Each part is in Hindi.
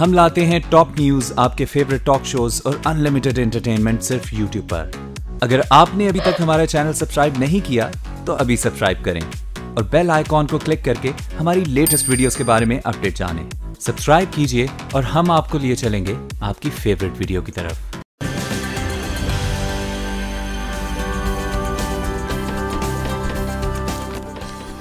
हम लाते हैं टॉप न्यूज, आपके फेवरेट टॉक शोज और अनलिमिटेड एंटरटेनमेंट सिर्फ यूट्यूब पर। अगर आपने अभी तक हमारा चैनल सब्सक्राइब नहीं किया तो अभी सब्सक्राइब करें और बेल आइकॉन को क्लिक करके हमारी लेटेस्ट वीडियोस के बारे में अपडेट जानें। सब्सक्राइब कीजिए और हम आपको लिए चलेंगे आपकी फेवरेट वीडियो की तरफ।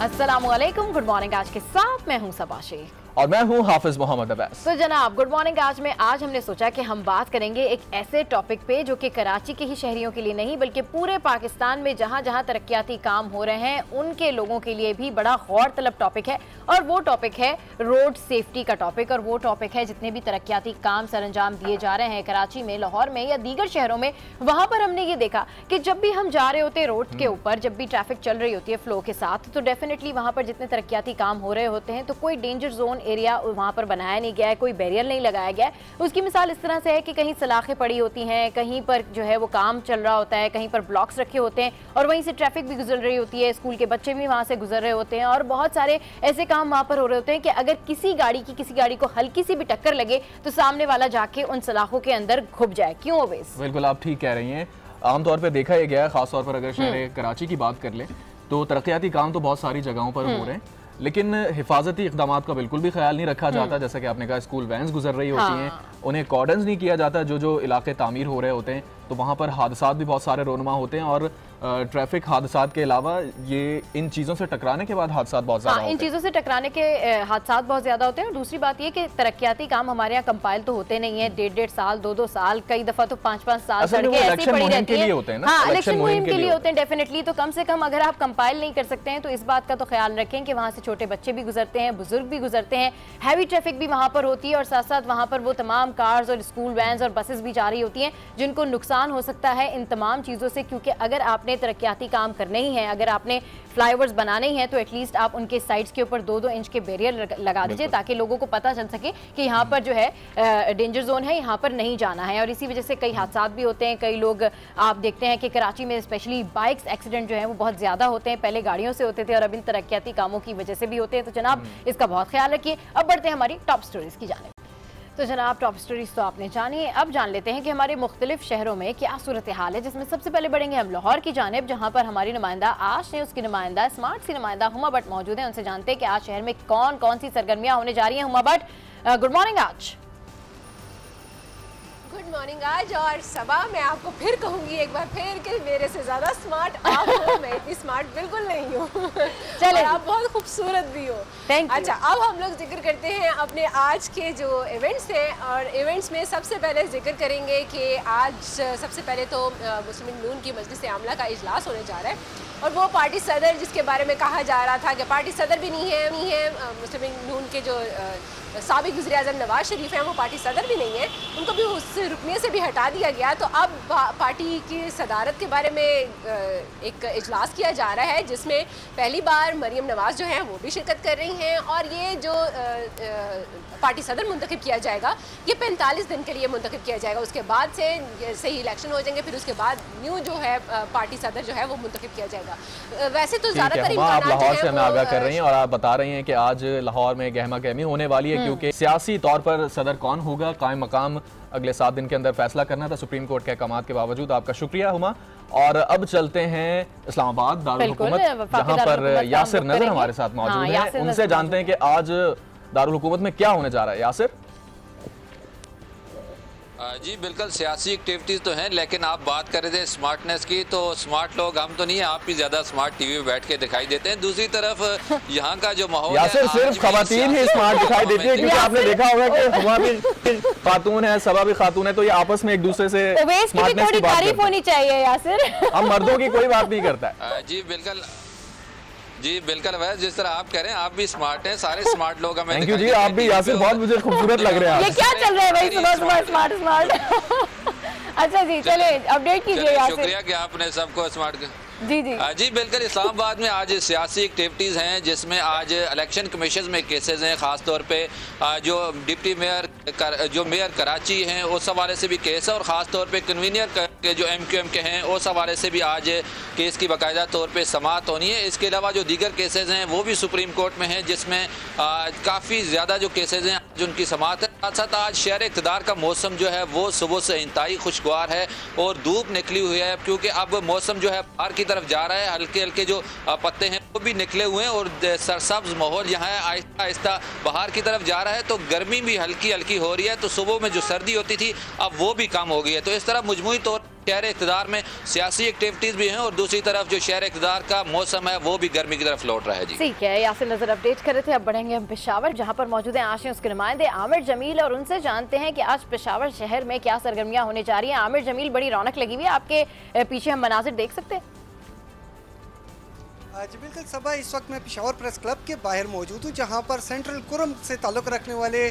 अस्सलामुअलैकुम, गुड मॉर्निंग। आज के साथ मैं हूं सबा शेख और मैं हूं हाफिज मोहम्मद अब्बास। तो जनाब, गुड मॉर्निंग। आज हमने सोचा कि हम बात करेंगे एक ऐसे टॉपिक पे जो कि कराची के ही शहरियों के लिए नहीं बल्कि पूरे पाकिस्तान में जहां जहां तरक्याती काम हो रहे हैं उनके लोगों के लिए भी बड़ा गौर तलब टॉपिक है। और वो टॉपिक है रोड सेफ्टी का टॉपिक। और वो टॉपिक है जितने भी तरक्याती काम सर अंजाम दिए जा रहे हैं कराची में, लाहौर में या दीगर शहरों में, वहां पर हमने ये देखा कि जब भी हम जा रहे होते हैं रोड के ऊपर, जब भी ट्रैफिक चल रही होती है फ्लो के साथ, तो डेफिनेटली वहां पर जितने तरक्याती काम हो रहे होते हैं तो कोई डेंजर जोन एरिया वहां पर बनाया नहीं गया है, कोई बैरियर नहीं लगाया गया है। उसकी मिसाल इस तरह से है कि कहीं सलाखें पड़ी होती हैं, कहीं पर जो है वो काम चल रहा होता है, कहीं पर ब्लॉक्स रखे होते हैं और वहीं से ट्रैफिक भी गुजर रही होती है, स्कूल के बच्चे भी वहां से गुजर रहे होते हैं और बहुत सारे ऐसे काम वहां पर हो रहे होते हैं कि अगर किसी गाड़ी को हल्की सी भी टक्कर लगे तो सामने वाला जाके उन सलाखों के अंदर घुप जाए। क्यों ओवैस? बिल्कुल, आप ठीक कह रही हैं। आमतौर पर देखा गया है, खासतौर पर अगर शहर कराची की बात कर ले तो तरक्याती काम तो बहुत सारी जगहों पर हो रहे हैं, लेकिन हिफाजती इक़दामात का बिल्कुल भी ख्याल नहीं रखा जाता। जैसा कि आपने कहा, स्कूल वैन्स गुजर रही होती हैं, उन्हें कॉर्डन्स नहीं किया जाता। जो इलाके तामीर हो रहे होते हैं तो वहाँ पर हादसात भी बहुत सारे रोनमा होते हैं और ट्रैफिक हादसात के अलावा ये इन चीज़ों से टकराने के बाद हादसात बहुत ज़्यादा होते हैं। इन चीज़ों से टकराने के हादसात बहुत ज़्यादा होते हैं। और दूसरी बात ये कि तरक्याती काम हमारे यहाँ कंपाइल तो होते नहीं है, 1.5 साल 2-2 साल, कई दफ़ा तो 5-5 साल सड़कें ऐसी पड़ी रहती हैं। हाँ, इलेक्शन मुहिम के लिए होते हैं डेफिनेटली। तो कम से कम अगर आप कंपाइल नहीं कर सकते हैं तो इस बात का तो ख्याल रखें कि वहाँ से छोटे बच्चे भी गुजरते हैं, बुजुर्ग भी गुजरते हैं, हैवी ट्रैफिक भी वहाँ पर होती है और साथ साथ वहाँ पर वो तमाम कार्स और स्कूल वैन्स और बसेस भी जा रही होती हैं जिनको नुकसान हो सकता है इन तमाम चीज़ों से। क्योंकि अगर आपने तरक्याती काम करने ही हैं, अगर आपने फ्लाईओवर्स बनाने ही हैं तो एटलीस्ट आप उनके साइड्स के ऊपर 2-2 इंच के बैरियर लगा दीजिए ताकि लोगों को पता चल सके कि यहाँ पर जो है डेंजर जोन है, यहाँ पर नहीं जाना है। और इसी वजह से कई हादसात भी होते हैं। कई लोग आप देखते हैं कि कराची में स्पेशली बाइक्स एक्सीडेंट जो है वो बहुत ज़्यादा होते हैं। पहले गाड़ियों से होते थे और अब इन तरक्याती कामों की वजह से भी होते हैं। तो जनाब, इसका बहुत ख्याल रखिए। अब बढ़ते हैं हमारी टॉप स्टोरीज की जानिब। तो जनाब, टॉप स्टोरीज तो आपने जानी है, अब जान लेते हैं कि हमारे मुख्तलिफ शहरों में क्या सूरत हाल है, जिसमें सबसे पहले बढ़ेंगे हम लाहौर की जानिब, जहां पर हमारी नुमाइंदा आज ने उसकी नुमाइंदा स्मार्ट सी नुमाइंदा हुमा भट्ट मौजूद है। उनसे जानते हैं कि आज शहर में कौन कौन सी सरगर्मियां होने जा रही हैं। Huma Bhatt, good morning. आज गुड मॉर्निंग। आज और सबा, मैं आपको फिर कहूंगी एक बार फिर कि मेरे से ज्यादा स्मार्ट आप हो, मैं इतनी स्मार्ट बिल्कुल नहीं हूँ। चले, आप बहुत खूबसूरत भी हो। Thank you. अच्छा, अब हम लोग जिक्र करते हैं अपने आज के जो इवेंट्स हैं और इवेंट्स में सबसे पहले जिक्र करेंगे कि आज सबसे पहले तो मुस्लिम नून की मजलिस आमला का इजलास होने जा रहा है और वो पार्टी सदर जिसके बारे में कहा जा रहा था कि पार्टी सदर भी नहीं है मुस्लिम नून के जो साबिक वज़ीर आज़म नवाज शरीफ हैं, वो पार्टी सदर भी नहीं है, उनको भी उस रुकने से भी हटा दिया गया। तो अब पार्टी की सदारत के बारे में एक इजलास किया जा रहा है जिसमें पहली बार मरीम नवाज जो हैं वो भी शिरकत कर रही हैं और ये जो पार्टी सदर मुंतखब किया जाएगा ये 45 दिन के लिए मुंतखब किया जाएगा। उसके बाद से सही इलेक्शन हो जाएंगे, फिर उसके बाद न्यू जो है पार्टी सदर जो है वो मुंतखब किया जाएगा। वैसे तो ज़्यादातर आप लाहौर से हमें आगाह कर रही हैं और आप बता रही हैं कि आज लाहौर में गहमा गहमी होने वाली है क्योंकि सियासी तौर पर सदर कौन होगा कायम मकाम अगले 7 दिन के अंदर फैसला करना था सुप्रीम कोर्ट के अहकामात के बावजूद। आपका शुक्रिया हुमा। और अब चलते हैं इस्लामाबाद दारुल हुकूमत, जहां पर यासिर नजर हमारे साथ मौजूद है। उनसे जानते हैं कि आज दारुल हुकूमत में क्या होने जा रहा है। यासिर जी बिल्कुल, सियासी एक्टिविटीज़ तो हैं, लेकिन आप बात कर रहे थे स्मार्टनेस की, तो स्मार्ट लोग हम तो नहीं है, आप भी ज़्यादा स्मार्ट टीवी पे बैठ के दिखाई देते हैं। दूसरी तरफ यहाँ का जो माहौल है, सिर्फ खवातीन ही स्मार्ट दिखाई देती है क्योंकि आपने देखा होगा कि हुमा भी खातून है, सबा भी खातून है, तो ये आपस में एक दूसरे से स्मार्टनेस की तारीफ होनी चाहिए। यासिर, हम मर्दों की कोई बात नहीं करता है। जी बिल्कुल, जी बिल्कुल, वैसे जिस तरह आप कह रहे हैं आप भी स्मार्ट हैं, सारे स्मार्ट लोग हमें। थैंक यू जी, आप भी यासिर बहुत मुझे खूबसूरत लग रहे हैं। ये क्या चल रहा है भाई, सुबह सुबह स्मार्ट। अच्छा जी, चले अपडेट कीजिए यासिर। शुक्रिया कि आपने सबको स्मार्ट जी जी जी बिल्कुल। इस्लामाबाद में आज सियासी एक्टिविटीज़ हैं जिसमें आज इलेक्शन कमीशन में केसेस हैं, ख़ासतौर पे जो डिप्टी मेयर जो मेयर कराची हैं उस हवाले से भी केस है, और ख़ास तौर पे कन्वीनियर के जो MQM के हैं उस हवाले से भी आज केस की बाकायदा तौर पे समाअत होनी है। इसके अलावा जो दीगर केसेस हैं वो भी सुप्रीम कोर्ट में हैं, जिसमें काफ़ी ज़्यादा जो केसेस हैं आज उनकी समाअत है। साथ साथ आज शहर इक़्तिदार का मौसम जो है वो सुबह से इंतहाई खुशगवार है और धूप निकली हुई है, क्योंकि अब मौसम जो है बाहर की तरफ जा रहा है। हल्के हल्के जो पत्ते हैं वो भी निकले हुए हैं और सरसब्ज माहौल यहाँ है, आहिस्ता आहिस्ता बाहर की तरफ जा रहा है। तो गर्मी भी हल्की हल्की हो रही है, तो सुबह में जो सर्दी होती थी अब वो भी कम हो गई है। तो इस तरह मजमूई तौर शहर इक़्तिदार में सियासी एक्टिविटीज भी हैं और दूसरी तरफ जो शहर इक़्तिदार का मौसम है वो भी गर्मी की तरफ लौट रहा है। जी ठीक है, यासिर नजर अपडेट कर रहे थे। अब बढ़ेंगे हम पेशावर, जहां पर मौजूद हैं आशिक उसके नुमाइंदे आमिर जमील, और उनसे जानते हैं कि आज पेशावर शहर में क्या सरगर्मियां होने जा रही हैं। आमिर जमील, बड़ी रौनक लगी हुई है, आपके पीछे हम मनाजिर देख सकते हैं। जी बिल्कुल सबा, इस वक्त मैं पेशावर प्रेस क्लब के बाहर मौजूद हूँ, जहाँ पर सेंट्रल कुरम से ताल्लुक़ रखने वाले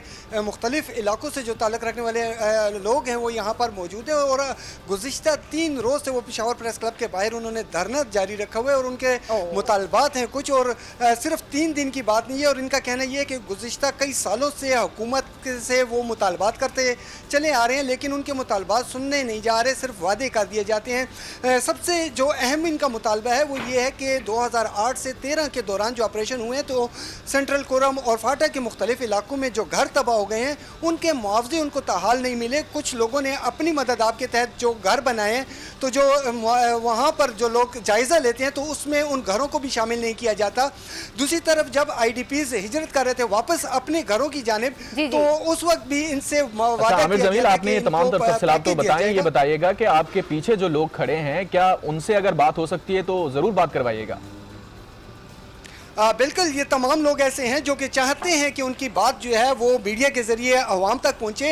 मुख्तलिफ़ इलाकों से जो ताल्लुक़ रखने वाले लोग हैं वो यहाँ पर मौजूद हैं। और गुज़िश्ता 3 रोज़ से वो पेशावर प्रेस क्लब के बाहर उन्होंने धरना जारी रखा हुआ है और उनके मुतालबात हैं कुछ, और सिर्फ 3 दिन की बात नहीं है। और इनका कहना ये है कि गुज़िश्ता कई सालों से हुकूमत से वो मुतालबात करते चले आ रहे हैं, लेकिन उनके मुतालबात सुनने नहीं जा रहे, सिर्फ वादे कर दिए जाते हैं। सबसे जो अहम इनका मुतालबा है वो ये है कि 2008 से 13 के दौरान जो ऑपरेशन हुए हैं तो सेंट्रल कोरम और फाटा के मुख्तलिफ इलाकों में जो घर तबाह हो गए हैं उनके मुआवजे उनको ताहाल नहीं मिले। कुछ लोगों ने अपनी मदद आपके तहत जो घर बनाए हैं, तो जो वहाँ पर जो लोग जायज़ा लेते हैं तो उसमें उन घरों को भी शामिल नहीं किया जाता। दूसरी तरफ जब IDPs हिजरत कर रहे थे वापस अपने घरों की जानिब, तो उस वक्त भी इनसे आपने ये तमाम तफसीलात तो बताएं, ये बताइएगा कि आपके पीछे जो लोग खड़े हैं क्या उनसे अगर बात हो सकती है तो ज़रूर बात करवाइएगा। बिल्कुल, ये तमाम लोग ऐसे हैं जो कि चाहते हैं कि उनकी बात जो है वो मीडिया के ज़रिए अवाम तक पहुँचे।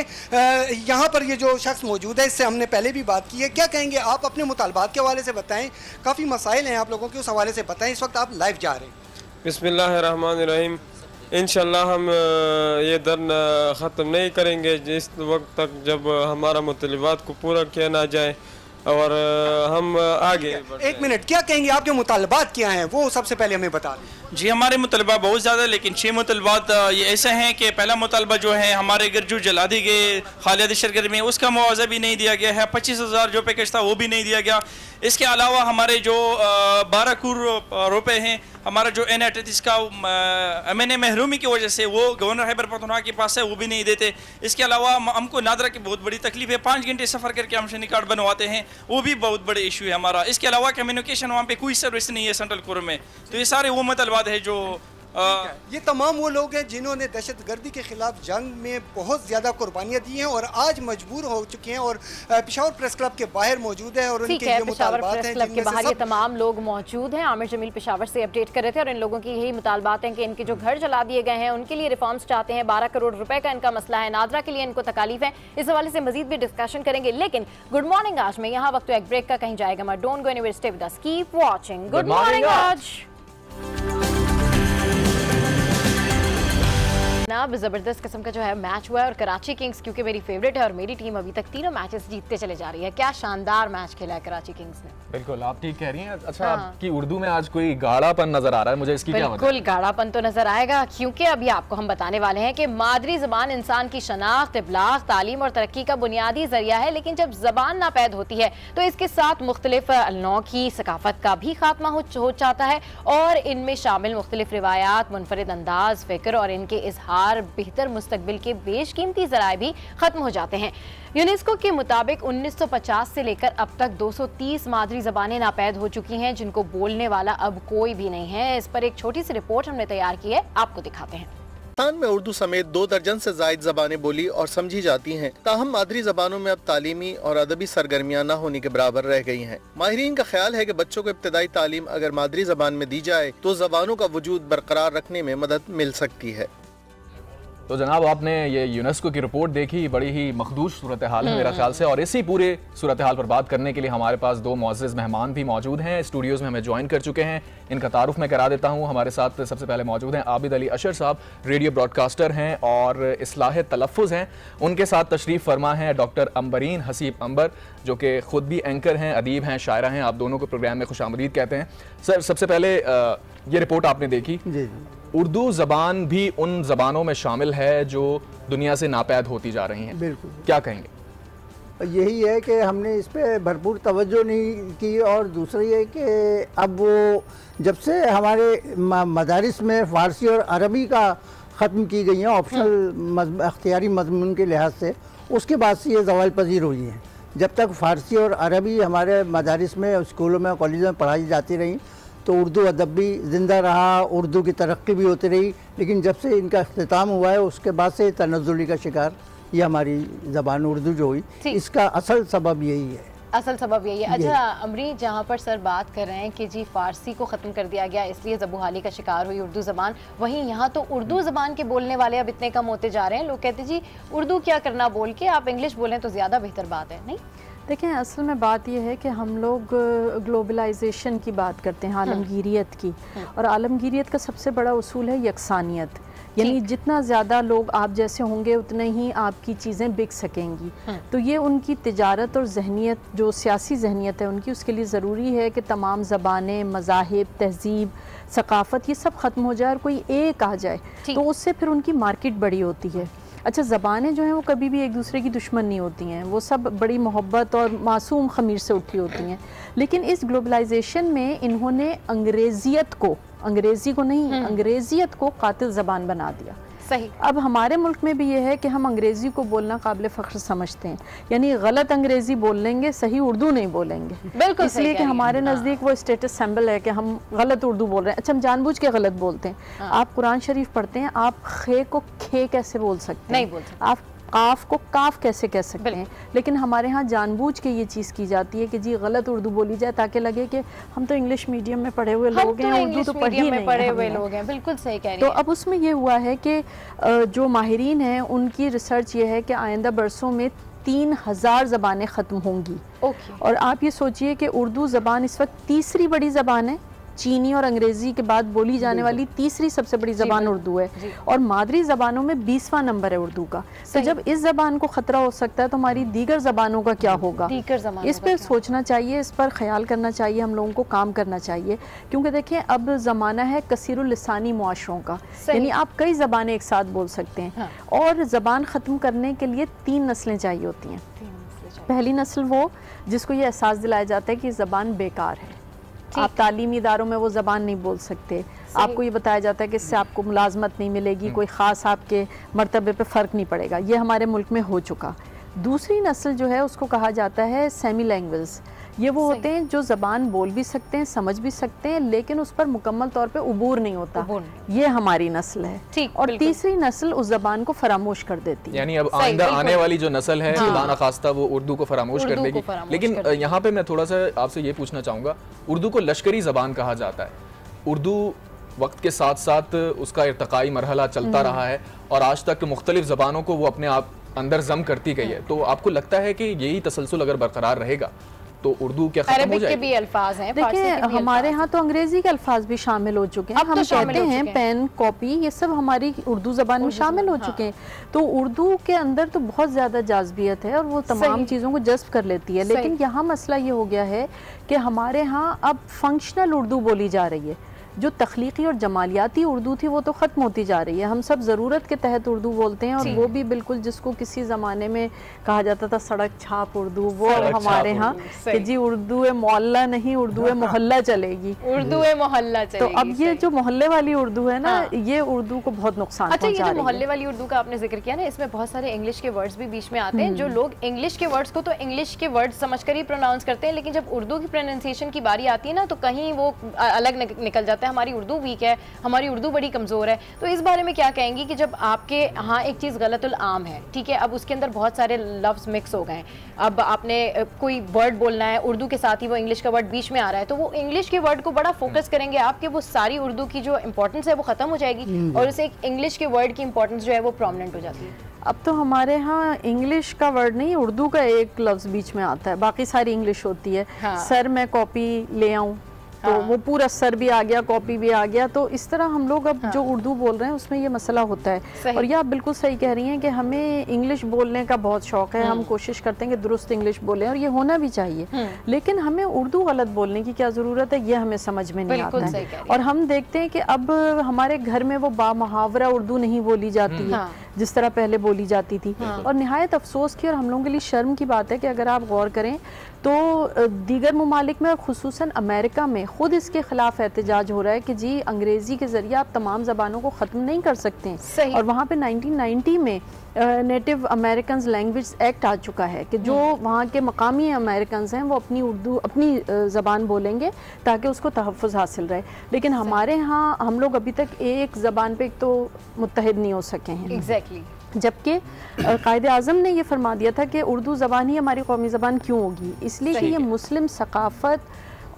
यहाँ पर ये जो शख्स मौजूद है इससे हमने पहले भी बात की है। क्या कहेंगे आप अपने मुतालबात के हवाले से बताएं, काफ़ी मसाइल हैं आप लोगों के, उस हवाले से बताएं। इस वक्त आप लाइव जा रहे हैं। बिस्मिल्लाहिर्रहमानिर्रहीम। इंशाल्लाह हम ये धरना ख़त्म नहीं करेंगे जिस वक्त तक जब हमारा मुतालबात को पूरा किया ना जाए और हम आगे। एक मिनट, क्या कहेंगे आपके मुतालबात क्या हैं वो सबसे पहले हमें बता दें। जी हमारे मुतलबा बहुत ज़्यादा, लेकिन 6 मुतलबात ये ऐसे हैं कि पहला मुतलबा जो है हमारे घर जो जला दी गए खालिद शरगर में उसका मुआवजा भी नहीं दिया गया है, 25,000 जो पैकेज था वो भी नहीं दिया गया। इसके अलावा हमारे जो 12 करोड़ रुपए हैं हमारा जो NATS का MNA महरूमी की वजह से वो गवर्नर खैबर पख्तूनख्वा के पास है वो भी नहीं देते। इसके अलावा हमको नादरा की बहुत बड़ी तकलीफ है, 5 घंटे सफ़र करके हम शनी कार्ड बनवाते हैं, वो भी बहुत बड़े इशू है हमारा। इसके अलावा कम्युनिकेशन वहाँ पे कोई सर्विस नहीं है सेंट्रल कोर में। तो ये सारे वो मुतलबात है जो ये तमाम वो लोग हैं जिन्होंने दहशत गर्दी के खिलाफ जंग में बहुत ज़्यादा कुर्बानियाँ दी हैं और आज मजबूर हो चुके हैं और पेशावर प्रेस क्लब के बाहर मौजूद हैं और उनके ये मुतालबात हैं जिनमें के बाहर ये तमाम लोग मौजूद हैं। आमिर जमील पेशावर से अपडेट कर रहे थे और इन लोगों की यही मुतालबात हैं कि इनके जो घर जला दिए गए हैं उनके लिए रिफॉर्म्स चाहते हैं। 12 करोड़ रुपए का इनका मसला है, नादरा के लिए इनको तकालीफ है। इस हवाले से मजीद भी डिस्कशन करेंगे, लेकिन गुड मॉर्निंग आज में यहाँ वक्त एक ब्रेक का, कहीं जाएगा मैं, don't go anywhere, stay with us, keep watching good morning आज। अब जबरदस्त किस्म का जो है मैच हुआ है और कराची किंग्स क्योंकि मेरी फेवरेट है और मेरी टीम अभी तक तीनों मैचेस जीतते चले जा रही है। क्या शानदार मैच खेला है कराची किंग्स ने। बिल्कुल, आप ठीक कह रही हैं। अच्छा, आपकी उर्दू में आज कोई गाढ़ापन नजर आ रहा है, मुझे इसकी क्या मतलब? बिल्कुल गाढ़ापन तो नजर आएगा क्योंकि अभी आपको हम बताने वाले हैं कि मादरी जबान इंसान की शनाख्त, इब्लाग, तालीम और तरक्की का बुनियादी जरिया है, लेकिन जब जबान नापैद होती है तो इसके साथ मुख्तलिफ नौ की सकाफत का भी खात्मा हो जाता है और इनमें शामिल मुख्तलिफ रिवायात, मुनफरिद अंदाज, फिक्र और इनके इजहार, बेहतर मुस्तकबिल के बेशकीमती ज़राए भी खत्म हो जाते हैं। यूनेस्को के मुताबिक 1950 से लेकर अब तक 230 मादरी ज़बानें नापैद हो चुकी हैं जिनको बोलने वाला अब कोई भी नहीं है। इस पर एक छोटी सी रिपोर्ट हमने तैयार की है, आपको दिखाते हैं। पाकिस्तान में उर्दू समेत 2 दर्जन से जायद ज़बानें बोली और समझी जाती हैं। ताहम मादरी ज़बानों में अब तालीमी और अदबी सरगर्मियाँ न होने के बराबर रह गई हैं। माहिरीन का ख्याल है कि बच्चों को इब्तदाई तालीम अगर मादरी ज़बान में दी जाए तो ज़बानों का वजूद बरकरार रखने में मदद मिल सकती है। तो जनाब आपने ये यूनेस्को की रिपोर्ट देखी, बड़ी ही मखदूश सूरत हाल है मेरा ख्याल से, और इसी पूरे सूरत हाल पर बात करने के लिए हमारे पास दो मुअज़्ज़िज़ मेहमान भी मौजूद हैं, स्टूडियोज़ में हमें ज्वाइन कर चुके हैं। इनका तारुफ मैं करा देता हूँ। हमारे साथ सबसे पहले मौजूद हैं आबिद अली अशर साहब, रेडियो ब्रॉडकास्टर हैं और इस्लाह तलफ़्फ़ुज़ हैं। उनके साथ तशरीफ़ फरमा हैं डॉक्टर अंबरीन हसीब अंबर, जो कि ख़ुद भी एंकर हैं, अदीब हैं, शायरा हैं। आप दोनों को प्रोग्राम में खुशामदीद कहते हैं। सर, सबसे पहले ये रिपोर्ट आपने देखी, उर्दू ज़बान भी उन ज़बानों में शामिल है जो दुनिया से नापैद होती जा रही हैं। बिल्कुल, क्या कहेंगे? यही है कि हमने इस पे भरपूर तवज्जो नहीं की, और दूसरी है कि अब वो जब से हमारे मदारिस में फ़ारसी और अरबी का ख़त्म की गई हैं ऑप्शनल अख्तियारी मज़मून के लिहाज से, उसके बाद से ये ज़वाल पजीर हुई हैं। जब तक फ़ारसी और अरबी हमारे मदारिस में, स्कूलों में, कॉलेजों में पढ़ाई जाती रही तो उर्दू अदब भी ज़िंदा रहा, उर्दू की तरक्की भी होती रही। लेकिन जब से इनका इख्तिताम हुआ है उसके बाद से तनज़्ज़ुली का शिकार ये हमारी ज़बान उर्दू जो हुई, इसका असल सबब यही है। असल सबब यही है। अच्छा अमरी, जहाँ पर सर बात कर रहे हैं कि जी फ़ारसी को ख़त्म कर दिया गया इसलिए ज़बूहाली का शिकार हुई उर्दू ज़बान, वहीं यहाँ तो उर्दू ज़बान के बोलने वाले अब इतने कम होते जा रहे हैं। लोग कहते हैं जी उर्दू क्या करना बोल के, आप इंग्लिश बोलें तो ज़्यादा बेहतर बात है। नहीं, देखें असल में बात यह है कि हम लोग ग्लोबलाइजेशन की बात करते हैं, आलमगीरियत की, और आलमगीरियत का सबसे बड़ा उसूल है यकसानियत, यानी जितना ज़्यादा लोग आप जैसे होंगे उतने ही आपकी चीज़ें बिक सकेंगी। तो ये उनकी तिजारत और जहनीत, जो सियासी जहनीत है उनकी, उसके लिए ज़रूरी है कि तमाम ज़बानें, मज़ाहिब, तहज़ीब, सकाफ़त ये सब ख़त्म हो जाए और कोई एक आ जाए, तो उससे फिर उनकी मार्केट बड़ी होती है। अच्छा, ज़बानें जो हैं वो कभी भी एक दूसरे की दुश्मन नहीं होती हैं, वो सब बड़ी मोहब्बत और मासूम ख़मीर से उठी होती हैं। लेकिन इस ग्लोबलाइजेशन में इन्होंने अंग्रेज़ियत को, अंग्रेज़ी को नहीं, अंग्रेज़ियत को कातिल ज़बान बना दिया। सही। अब हमारे मुल्क में भी ये है कि हम अंग्रेज़ी को बोलना काबिल फ़ख्र समझते हैं, यानी गलत अंग्रेज़ी बोल लेंगे, सही उर्दू नहीं बोलेंगे। बिल्कुल, इसलिए कि हमारे नज़दीक वो स्टेटस सिंबल है कि हम गलत उर्दू बोल रहे हैं। अच्छा, हम जानबूझ के गलत बोलते हैं। आप कुरान शरीफ पढ़ते हैं, आप खे को खे कैसे बोल सकते हैं? नहीं बोल सकते। आप काफ को काफ कैसे कह सकते हैं? लेकिन हमारे यहाँ जानबूझ के ये चीज़ की जाती है कि जी गलत उर्दू बोली जाए ताकि लगे कि हम तो इंग्लिश मीडियम में पढ़े हुए लोग हैं, उर्दू तो पढ़ी नहीं पढ़े हुए लोग हैं। बिल्कुल सही कह रही हैं। तो अब उसमें ये हुआ है कि जो माहिरीन हैं उनकी रिसर्च ये है कि आइंदा बरसों में 3000 ज़बानें ख़त्म होंगी। और आप ये सोचिए कि उर्दू ज़बान इस वक्त तीसरी बड़ी ज़बान है, चीनी और अंग्रेज़ी के बाद बोली जाने वाली तीसरी सबसे बड़ी ज़बान उर्दू है, और मादरी ज़बानों में 20वां नंबर है उर्दू का। तो जब इस ज़बान को ख़तरा हो सकता है तो हमारी दीगर ज़बानों का क्या होगा? इस पर सोचना चाहिए, इस पर ख्याल करना चाहिए, हम लोगों को काम करना चाहिए। क्योंकि देखें अब ज़माना है कसीरुल लिसानी मुआशरों का, यानी आप कई ज़बानें एक साथ बोल सकते हैं। और ज़बान ख़त्म करने के लिए 3 नस्लें चाहिए होती हैं। पहली नस्ल वो जिसको ये एहसास दिलाया जाता है कि ज़बान बेकार है, आप तालीमी इदारों में वो ज़बान नहीं बोल सकते, आपको ये बताया जाता है कि इससे आपको मुलाजमत नहीं मिलेगी, कोई ख़ास आपके मर्तबे पे फ़र्क नहीं पड़ेगा। ये हमारे मुल्क में हो चुका। दूसरी नस्ल जो है उसको कहा जाता है सेमी लैंग्वेज। ये वो होते हैं जो ज़बान बोल भी सकते हैं, समझ भी सकते हैं, लेकिन उस पर मुकम्मल तौर पे उबूर नहीं होता। ये हमारी नस्ल है। और तीसरी नस्ल उस ज़बान को फरामोश कर देती है। यानी अब आइंदा आने वाली जो नस्ल है खुदा खास्ता वो उर्दू को फरामोश कर देगी। लेकिन यहाँ पे मैं थोड़ा सा आपसे ये पूछना चाहूँगा, उर्दू को लश्करी ज़बान कहा जाता है। उर्दू वक्त के साथ साथ उसका इर्तकाई मरहला चलता रहा है और आज तक मुख्तलिफ ज़बानों को वो अपने आप अंदर जम करती गई है। तो आपको लगता है कि यही तसलसल अगर बरकरार रहेगा तो उर्दू क्या खत्म हो जाएगी? के भी अल्फाज हैं, देखिए हमारे यहाँ तो अंग्रेजी के अल्फाज भी शामिल हो चुके हैं। हम कहते हैं पेन, कॉपी, ये सब हमारी उर्दू ज़बान में शामिल हो चुके हैं। तो उर्दू के अंदर तो बहुत ज़्यादा जाज़बियत है और वो तमाम चीज़ों को जज्ब कर लेती है। लेकिन यहाँ मसला ये हो गया है कि हमारे यहाँ अब फंक्शनल उर्दू बोली जा रही है। जो तख्लीकी और जमालियाती उर्दू थी वो तो ख़त्म होती जा रही है। हम सब ज़रूरत के तहत उर्दू बोलते हैं, और वो भी बिल्कुल जिसको किसी ज़माने में कहा जाता था सड़क छाप उर्दू, वो हमारे यहाँ कि जी उर्दू मोहल्ला नहीं, उर्दू मोहल्ला चलेगी, उर्दू मोहल्ला चलेगी। तो अब ये जो मोहल्ले वाली उर्दू है ना, ये उर्दू को बहुत नुकसान पहुंचा रही है। अच्छा, ये जो मोहल्ले वाली उर्दू का आपने जिक्र किया ना, इसमें बहुत सारे इंग्लिश के वर्ड्स भी बीच में आते हैं। जो लोग इंग्लिश के वर्ड्स को तो इंग्लिश के वर्ड्स समझकर ही प्रोनाउंस करते हैं, लेकिन जब उर्दू की प्रोनाउंसिएशन की बारी आती है ना तो कहीं वो अलग निकल जाता है। है हमारी उर्दू वीक है, हमारी उर्दू बड़ी कमज़ोर है। तो इस बारे में क्या कहेंगी कि जब आपके यहाँ एक चीज़ गलतुल आम है, ठीक है, अब उसके अंदर बहुत सारे लफ्ज़ मिक्स हो गए, अब आपने कोई वर्ड बोलना है उर्दू के साथ ही वो इंग्लिश का वर्ड बीच में आ रहा है, तो वो इंग्लिश के वर्ड को बड़ा फोकस करेंगे आप कि वो सारी उर्दू की जो इंपॉर्टेंस है वो ख़त्म हो जाएगी और उसे एक इंग्लिश के वर्ड की इंपॉर्टेंस जो है वो प्रोमिनेंट हो जाती है। अब तो हमारे यहाँ इंग्लिश का वर्ड नहीं, उर्दू का एक लफ्ज़ बीच में आता है, बाकी सारी इंग्लिश होती है। हाँ। सर मैं कॉपी ले आऊँ तो वो पूरा सर भी आ गया, कॉपी भी आ गया। तो इस तरह हम लोग अब जो उर्दू बोल रहे हैं उसमें ये मसला होता है। और ये आप बिल्कुल सही कह रही हैं कि हमें इंग्लिश बोलने का बहुत शौक है, हम कोशिश करते हैं कि दुरुस्त इंग्लिश बोलें और ये होना भी चाहिए, लेकिन हमें उर्दू गलत बोलने की क्या ज़रूरत है, ये हमें समझ में नहीं आता है। और हम देखते हैं कि अब हमारे घर में वो बामुहावरा उर्दू नहीं बोली जाती है जिस तरह पहले बोली जाती थी। और निहायत अफसोस की और हम लोगों के लिए शर्म की बात है कि अगर आप गौर करें तो दीगर ममालिक में, खुसूसन अमेरिका में, ख़ुद इसके ख़िलाफ़ एहतजाज हो रहा है कि जी अंग्रेज़ी के ज़रिए आप तमाम ज़बानों को ख़त्म नहीं कर सकते हैं। और वहाँ पे 1990 में नेटिव अमेरिकन लैंग्वेज एक्ट आ चुका है कि जो वहाँ के मकामी अमेरिकन हैं वो अपनी उर्दू, अपनी ज़बान बोलेंगे ताकि उसको तहफ़्फ़ुज़ हासिल रहे। लेकिन हमारे यहाँ हम लोग अभी तक एक ज़बान पे एक तो मुत्तहिद नहीं हो सके हैं। एग्जैक्टली। जबकि कायदे आज़म ने यह फरमा दिया था कि उर्दू ज़बान ही हमारी कौमी ज़बान क्यों होगी, इसलिए कि ये मुस्लिम सकाफ़त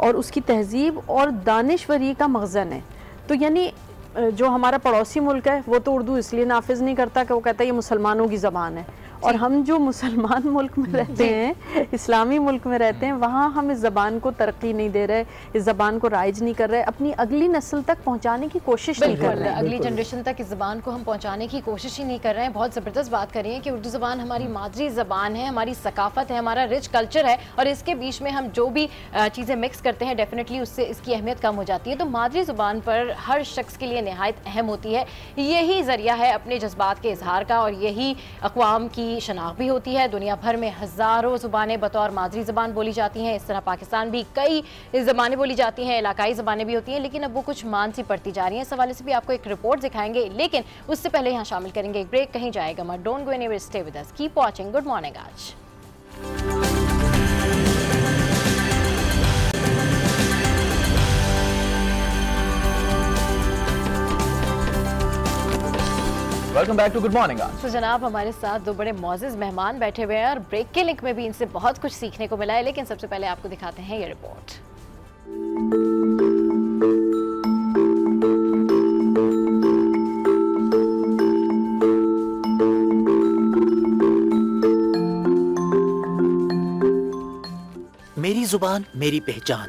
और उसकी तहज़ीब और दानिशवरी का मखज़न है। तो यानी जो हमारा पड़ोसी मुल्क है वो तो उर्दू इसलिए नाफिज नहीं करता कि वो कहता है ये मुसलमानों की ज़बान है, और हम जो मुसलमान मुल्क में रहते हैं, इस्लामी मुल्क में रहते हैं, वहाँ हम इस ज़बान को तरक्की नहीं दे रहे, इस ज़बान को राइज नहीं कर रहे, अपनी अगली नस्ल तक पहुँचाने की कोशिश नहीं कर रहे हैं। अगली जनरेशन तक इस ज़बान को हम पहुँचाने की कोशिश ही नहीं कर रहे हैं। बहुत ज़बरदस्त बात कर रही हैं कि उर्दू ज़बान हमारी मादरी ज़बान है, हमारी सकाफ़त है, हमारा रिच कल्चर है, और इसके बीच में हम जो भी चीज़ें मिक्स करते हैं डेफिनेटली उससे इसकी अहमियत कम हो जाती है। तो मादरी ज़बान पर हर शख्स के लिए नहायत अहम होती है, यही ज़रिया है अपने जज्बात के इजहार का, और यही अक़वाम की शनाख्त भी होती है। दुनिया भर में हज़ारों ज़ुबानें बतौर मादरी ज़बान बोली जाती हैं, इस तरह पाकिस्तान भी कई ज़बानें बोली जाती हैं, इलाकाई ज़बानें भी होती हैं, लेकिन अब वो कुछ मान सी पड़ती जा रही हैं। इस हवाले से भी आपको एक रिपोर्ट दिखाएंगे, लेकिन उससे पहले यहाँ शामिल करेंगे एक ब्रेक। कहीं जाएगा मत, don't go anywhere, stay with us, keep watching good morning आज। Welcome back to good morning आज। तो जनाब हमारे साथ दो बड़े मौजूद मेहमान बैठे हुए हैं और ब्रेक के लिंक में भी इनसे बहुत कुछ सीखने को मिला है, लेकिन सबसे पहले आपको दिखाते हैं ये रिपोर्ट। मेरी जुबान मेरी पहचान,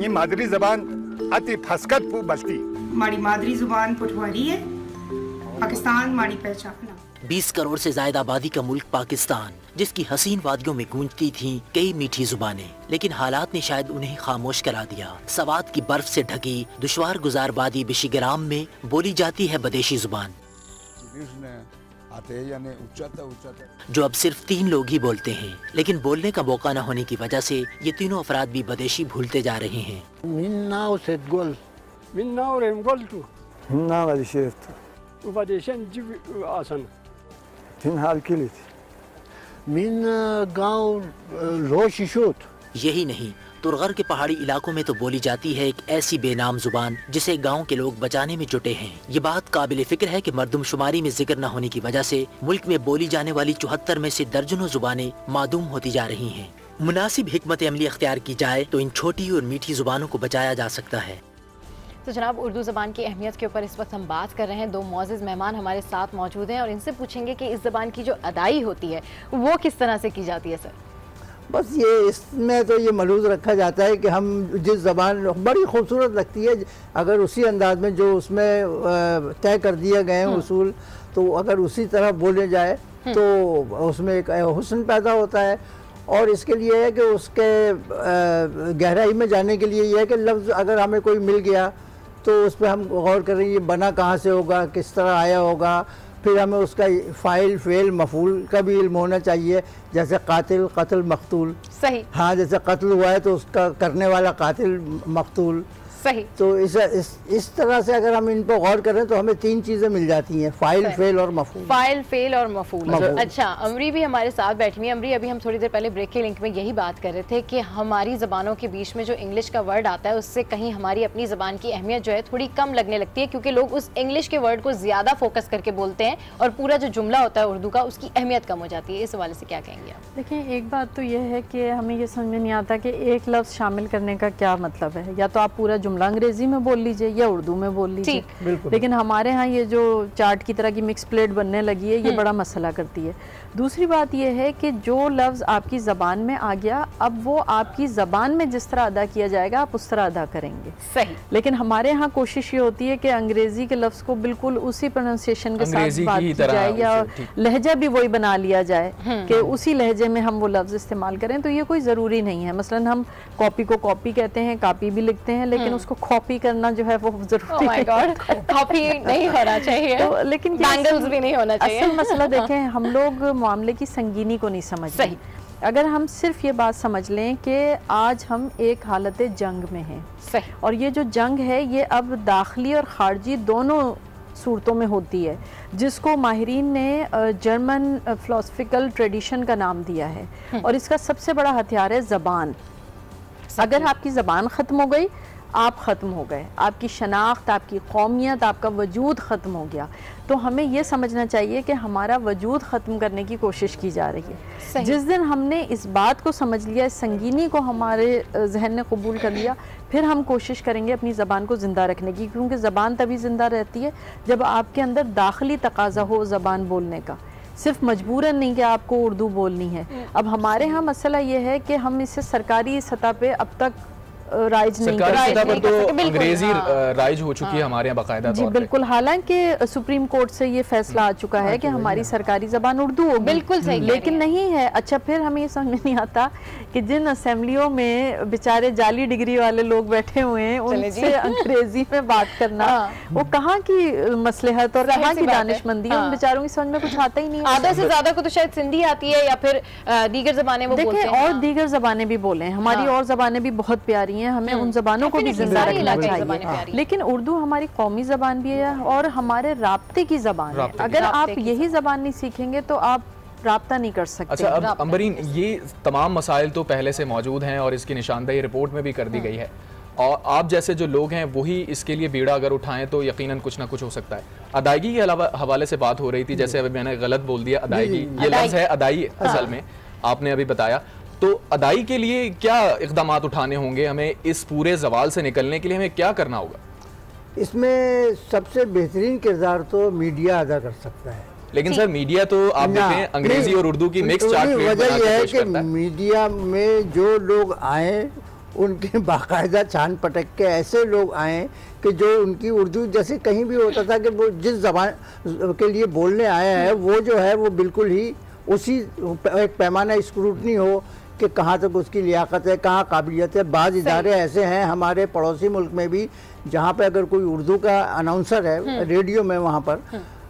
ये मादरी जबान अति फसकत पू बस्ती. हमारी मादरी जुबान पटवारी है, पाकिस्तान हमारी पहचान। 20 करोड़ से ज्यादा आबादी का मुल्क पाकिस्तान, जिसकी हसीन वादियों में गूंजती थीं कई मीठी जुबानें, लेकिन हालात ने शायद उन्हें खामोश करा दिया। सवात की बर्फ से ढकी दुश्वार गुजार वादी बिशिग्राम में बोली जाती है बदेशी जुबान, जो अब सिर्फ 3 लोग ही बोलते हैं। लेकिन बोलने का मौका न होने की वजह से ये तीनों अफराद भी बदेशी भूलते जा रहे हैं। यही नहीं, तुरगर के पहाड़ी इलाकों में तो बोली जाती है एक ऐसी बेनाम जुबान जिसे गांव के लोग बचाने में जुटे हैं। ये बात काबिल फिक्र है कि मर्दमशुमारी में जिक्र न होने की वजह से मुल्क में बोली जाने वाली 74 में से दर्जनों जुबानें मादूम होती जा रही हैं। मुनासिब हिकमत अमली अख्तियार की जाए तो इन छोटी और मीठी जुबानों को बचाया जा सकता है। तो जनाब उर्दू ज़बान की अहमियत के ऊपर इस वक्त हम बात कर रहे हैं। 2 मौजूद मेहमान हमारे साथ मौजूद हैं और इनसे पूछेंगे कि इस ज़बान की जो अदाई होती है वो किस तरह से की जाती है। सर बस ये इसमें तो ये मलूज़ रखा जाता है कि हम जिस ज़बान बड़ी खूबसूरत लगती है, अगर उसी अंदाज में जो उसमें तय कर दिए गए हैं उसूल, तो अगर उसी तरह बोले जाए तो उसमें एक हुस्न पैदा होता है। और इसके लिए है कि उसके गहराई में जाने के लिए ये है कि लफ्ज़ अगर हमें कोई मिल गया तो उस पर हम गौर करें ये बना कहाँ से होगा, किस तरह आया होगा, फिर हमें उसका फ़ाइल फ़ेल मफ़ूल का भी इल्म होना चाहिए। जैसे कातिल कत्ल मक़तूल, सही, हाँ, जैसे कत्ल हुआ है तो उसका करने वाला कातिल मक़तूल, सही। तो इस तरह से अगर हम इन पर गौर करें तो हमें 3 चीजें मिल जाती हैं, फाइल, फेल और मफूल। फाइल, फेल और मफूल। अच्छा, अमरी भी हमारे साथ बैठी हुई है। अमरी, अभी हम थोड़ी देर पहले ब्रेक के लिंक में यही बात कर रहे थे कि हमारी ज़बानों के बीच में जो इंग्लिश का वर्ड आता है उससे कहीं हमारी अपनी ज़बान की अहमियत जो है थोड़ी कम लगने लगती है, क्योंकि लोग उस इंग्लिश के वर्ड को ज़्यादा फोकस करके बोलते हैं और पूरा जो जुमला होता है उर्दू का उसकी अहमियत कम हो जाती है। इस हवाले से क्या कहेंगे आप? देखिए, एक बात तो यह है कि हमें ये समझ में नहीं आता कि एक लफ्ज़ शामिल करने का क्या मतलब है। या तो आप पूरा जुमला अंग्रेजी में बोल लीजिए या उर्दू में बोल लीजिए, लेकिन हमारे यहाँ ये जो चाट की तरह की मिक्स प्लेट बनने लगी है, ये बड़ा मसला करती है। दूसरी बात यह है कि जो लफ्ज़ आपकी ज़बान में आ गया, अब वो आपकी ज़बान में जिस तरह अदा किया जाएगा आप उस तरह अदा करेंगे। सही। लेकिन हमारे यहाँ कोशिश ये होती है कि अंग्रेज़ी के लफ्ज़ को बिल्कुल उसी प्रोनाउंसिएशन के साथ बात की जाए या लहजा भी वही बना लिया जाए कि उसी लहजे में हम वो लफ्ज़ इस्तेमाल करें। तो ये कोई ज़रूरी नहीं है। मसलन हम कॉपी को कॉपी कहते हैं, कापी भी लिखते हैं, लेकिन उसको कॉपी करना जो है वो जरूरी है। कॉपी नहीं होना चाहिए, तो लेकिन बैंगल्स भी नहीं होना चाहिए। असल मसला देखें, हम लोग मामले की संगीनी को नहीं समझते। अगर हम सिर्फ ये बात समझ लें कि आज हम एक हालत जंग में हैं, और ये जो जंग है ये अब दाखिली और खारजी दोनों सूरतों में होती है, जिसको माहिरीन ने जर्मन फिलोसफिकल ट्रेडिशन का नाम दिया है, और इसका सबसे बड़ा हथियार है ज़बान। अगर आपकी ज़बान ख़त्म हो गई, आप ख़त्म हो गए, आपकी शनाख्त, आपकी कौमियत, आपका वजूद ख़त्म हो गया। तो हमें यह समझना चाहिए कि हमारा वजूद ख़त्म करने की कोशिश की जा रही है। जिस दिन हमने इस बात को समझ लिया, इस संगीनी को हमारे जहन ने कबूल कर लिया, फिर हम कोशिश करेंगे अपनी ज़बान को ज़िंदा रखने की, क्योंकि ज़बान तभी ज़िंदा रहती है जब आपके अंदर दाखिली तकाज़ा हो ज़बान बोलने का, सिर्फ मजबूरन नहीं कि आपको उर्दू बोलनी है। अब हमारे यहाँ मसला ये है कि हम इसे सरकारी सतह पे अब तक राइज नहीं कर सकते, तो अंग्रेजी राइज हो चुकी है हमारे यहाँ बाकायदा जी बिल्कुल। हालांकि सुप्रीम कोर्ट से ये फैसला आ चुका है कि हमारी सरकारी जबान उर्दू हो, बिल्कुल सही, लेकिन नहीं है। अच्छा, फिर हमें ये समझ में नहीं आता कि जिन असेंबलियों में बेचारे जाली डिग्री वाले लोग बैठे हुए हैं उनसे अंग्रेजी में बात करना, वो कहाँ की मसलहत और कहाँ की दानिशमंदी है, उन बेचारों की समझ में कुछ आता ही नहीं। आधा से ज्यादा को तो शायद सिंधी आती है या फिर दीगर जबानें वो बोलते हैं। और दीगर जबानें भी बोलें, हमारी और जबानें भी बहुत प्यारी हैं, हमें उन जबानों को भी जिंदा रखना चाहिए। लेकिन उर्दू हमारी कौमी जबान भी है और हमारे राब्ते की जबान है। अगर आप यही जबान नहीं सीखेंगे तो आप राब्ता नहीं कर सकते। अच्छा, अब अंबरीन, ये तमाम मसाइल तो पहले से मौजूद हैं और इसकी निशानदेही रिपोर्ट में भी कर दी गई है, और आप जैसे जो लोग हैं वही इसके लिए बीड़ा अगर उठाएं तो यकीनन कुछ ना कुछ हो सकता है। अदायगी के हवाले से बात हो रही थी, जैसे अभी मैंने गलत बोल दिया, अदायगी ये लफ्ज़ है अदाई असल में, आपने अभी बताया। तो अदाई के लिए क्या इक़दाम उठाने होंगे, हमें इस पूरे जवाल से निकलने के लिए हमें क्या करना होगा? इसमें सबसे बेहतरीन किरदार तो मीडिया अदा कर सकता है। लेकिन सर, मीडिया तो आप देखते हैं अंग्रेजी और उर्दू की मिक्स चार्ट प्लेट वजह यह है कि मीडिया में जो लोग आए उनके बाकायदा छान पटक के ऐसे लोग आए कि जो उनकी उर्दू, जैसे कहीं भी होता था कि वो जिस जबान के लिए बोलने आया है वो जो है वो बिल्कुल ही उसी एक पैमाना स्क्रूटनी हो कि कहाँ तक उसकी लियाकत है, कहाँ काबिलियत है। बाज़ इदारे ऐसे हैं हमारे पड़ोसी मुल्क में भी जहाँ पे अगर कोई उर्दू का अनाउंसर है रेडियो में वहाँ पर,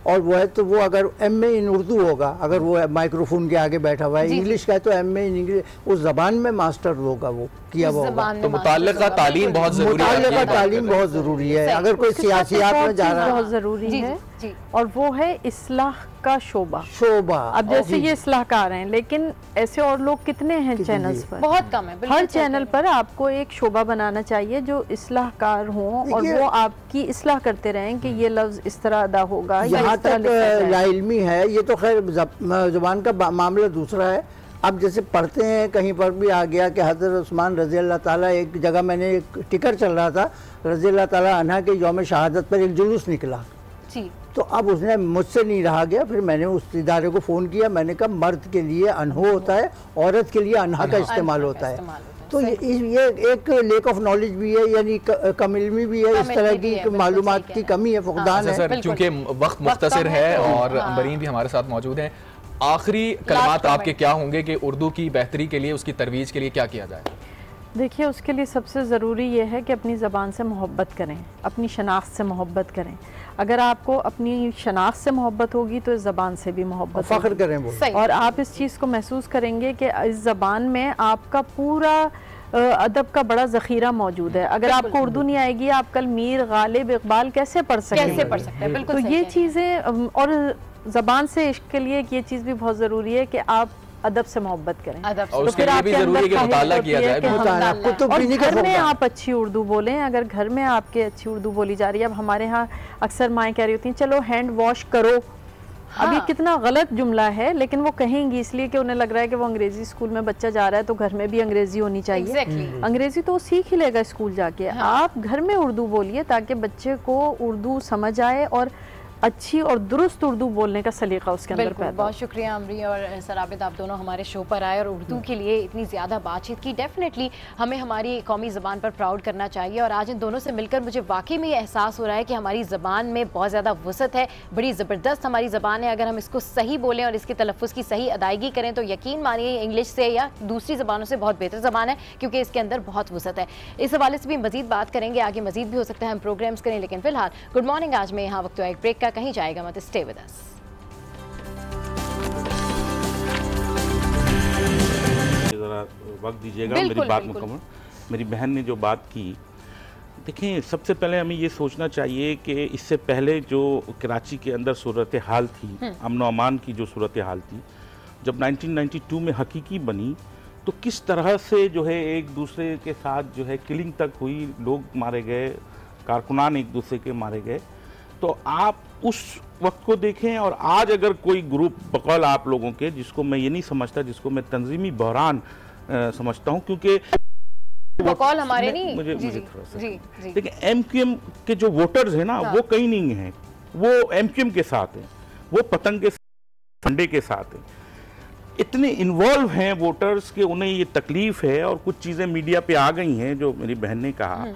और वो है तो वो अगर एमए इन उर्दू होगा, अगर वो माइक्रोफोन के आगे बैठा हुआ है, इंग्लिश का है तो एमए इन इंग्लिश, उस जबान में मास्टर होगा वो किया हुआ होगा। तो मुताल्लिका तालीम बहुत ज़रूरी है, मुताल्लिका तालीम बहुत ज़रूरी है। अगर कोई सियासियात में जा रहा है बहुत ज़रूरी है, और वो है इस्लाह का शोबा। अब जैसे ये इस्लाहकार हैं, लेकिन ऐसे और लोग कितने हैं चैनल्स पर? बहुत कम है। हर चैनल पर आपको एक शोबा बनाना चाहिए जो इस्लाहकार हों और वो आपकी इस्लाह करते रहें कि ये लफ्ज़ इस तरह अदा होगा। यहाँ तक लाइल्मी है, ये तो खैर ज़ुबान का मामला दूसरा है। अब जैसे पढ़ते हैं कहीं पर भी आ गया कि हज़रत उस्मान रज़ी अल्लाह ताला, एक जगह मैंने एक टिकर चल रहा था, रज़ी अल्लाह ताला अन्हा के यौम शहादत पर एक जुलूस निकला जी। तो अब उसने मुझसे नहीं रहा गया, फिर मैंने उस इदारे को फ़ोन किया, मैंने कहा मर्द के लिए अनहो होता है, औरत के लिए अनहा का इस्तेमाल होता है। तो ये एक लेक ऑफ नॉलेज भी है, यानी कम इल्मी भी है, इस तरह की मालूमात की कमी है, फुकदान है। क्योंकि वक्त मुख्तसर है और अंबरीन भी हमारे साथ मौजूद हैं, आखिरी कलमात आपके क्या होंगे कि उर्दू की बेहतरी के लिए, उसकी तरवीज के लिए क्या किया जाए? देखिए, उसके लिए सबसे ज़रूरी ये है कि अपनी ज़बान से मोहब्बत करें, अपनी शनाख्त से मोहब्बत करें। अगर आपको अपनी शनाख्त से मोहब्बत होगी तो इस ज़बान से भी मोहब्बत, फ़ख्र करें, और आप इस चीज़ को महसूस करेंगे कि इस ज़बान में आपका पूरा अदब का बड़ा ज़ख़ीरा मौजूद है। अगर आपको उर्दू नहीं आएगी, आप कल मीर, गालिब, इकबाल कैसे पढ़ सकते हैं? बिल्कुल। तो ये चीज़ें, और ज़बान से इश्क के लिए ये चीज़ भी बहुत ज़रूरी है कि आप अदब से मोहब्बत करें। और उसके लिए भी ज़रूरी है कि मुताला किया जाए। और घर में आप अच्छी उर्दू बोलें। अगर घर में आपके अच्छी उर्दू बोली जा रही है, अब हमारे यहाँ अक्सर माएँ कह रही होती हैं चलो हैंड वॉश करो। हाँ। अभी कितना गलत जुमला है, लेकिन वो कहेंगी इसलिए कि उन्हें लग रहा है कि वो अंग्रेजी स्कूल में बच्चा जा रहा है तो घर में भी अंग्रेजी होनी चाहिए। अंग्रेजी तो वो सीख ही लेगा स्कूल जाके। हाँ। आप घर में उर्दू बोलिए ताकि बच्चे को उर्दू समझ आए और अच्छी और दुरुस्त उर्दू बोलने का सलीका उसके अंदर पैदा। बहुत शुक्रिया अमरी और सराबित, आप दोनों हमारे शो पर आए और उर्दू के लिए इतनी ज़्यादा बातचीत की। डेफिनेटली हमें हमारी कौमी ज़बान पर प्राउड करना चाहिए और आज इन दोनों से मिलकर मुझे वाकई में ये एहसास हो रहा है कि हमारी ज़बान में बहुत ज़्यादा वसअत है, बड़ी ज़बरदस्त हमारी ज़बान है। अगर हम इसको सही बोलें और इसके तलफ़्फ़ुज़ की सही अदायगी करें तो यकीन मानिए इंग्लिश से या दूसरी ज़बानों से बहुत बेहतर ज़बान है, क्योंकि इसके अंदर बहुत वसअत है। इस हवाले से भी मज़ीद बात करेंगे, आगे मज़ीद भी हो सकता है हम प्रोग्राम्स करें, लेकिन फ़िलहाल गुड मॉर्निंग आज में यहाँ वक्त एक ब्रेक का, कहीं जाएगा मत, स्टे विद अस। जरा वक्त दीजिएगा, मेरी बात मुकम्मल। मेरी बहन ने जो बात की, देखें सबसे पहले हमें ये सोचना चाहिए कि इससे पहले जो कराची के अंदर सूरत हाल थी, अमन व अमान की जो सूरत हाल थी, जब 1992 में हकीकी बनी तो किस तरह से जो है एक दूसरे के साथ जो है किलिंग तक हुई, लोग मारे गए, कारकुनान एक दूसरे के मारे गए। तो आप उस वक्त को देखें और आज अगर कोई ग्रुप बकौल आप लोगों के, जिसको मैं ये नहीं समझता, जिसको मैं तंजीमी बहरान समझता हूँ, क्योंकि बकौल हमारे नहीं, मुझे थोड़ा सा देखिए, एमक्यूएम के जो वोटर्स हैं ना, वो कहीं नहीं हैं, वो एमक्यूएम के साथ हैं, वो पतंग के फंडे के साथ हैं। इतने इन्वॉल्व हैं वोटर्स के उन्हें ये तकलीफ है, और कुछ चीज़ें मीडिया पे आ गई हैं जो मेरी बहन ने कहा।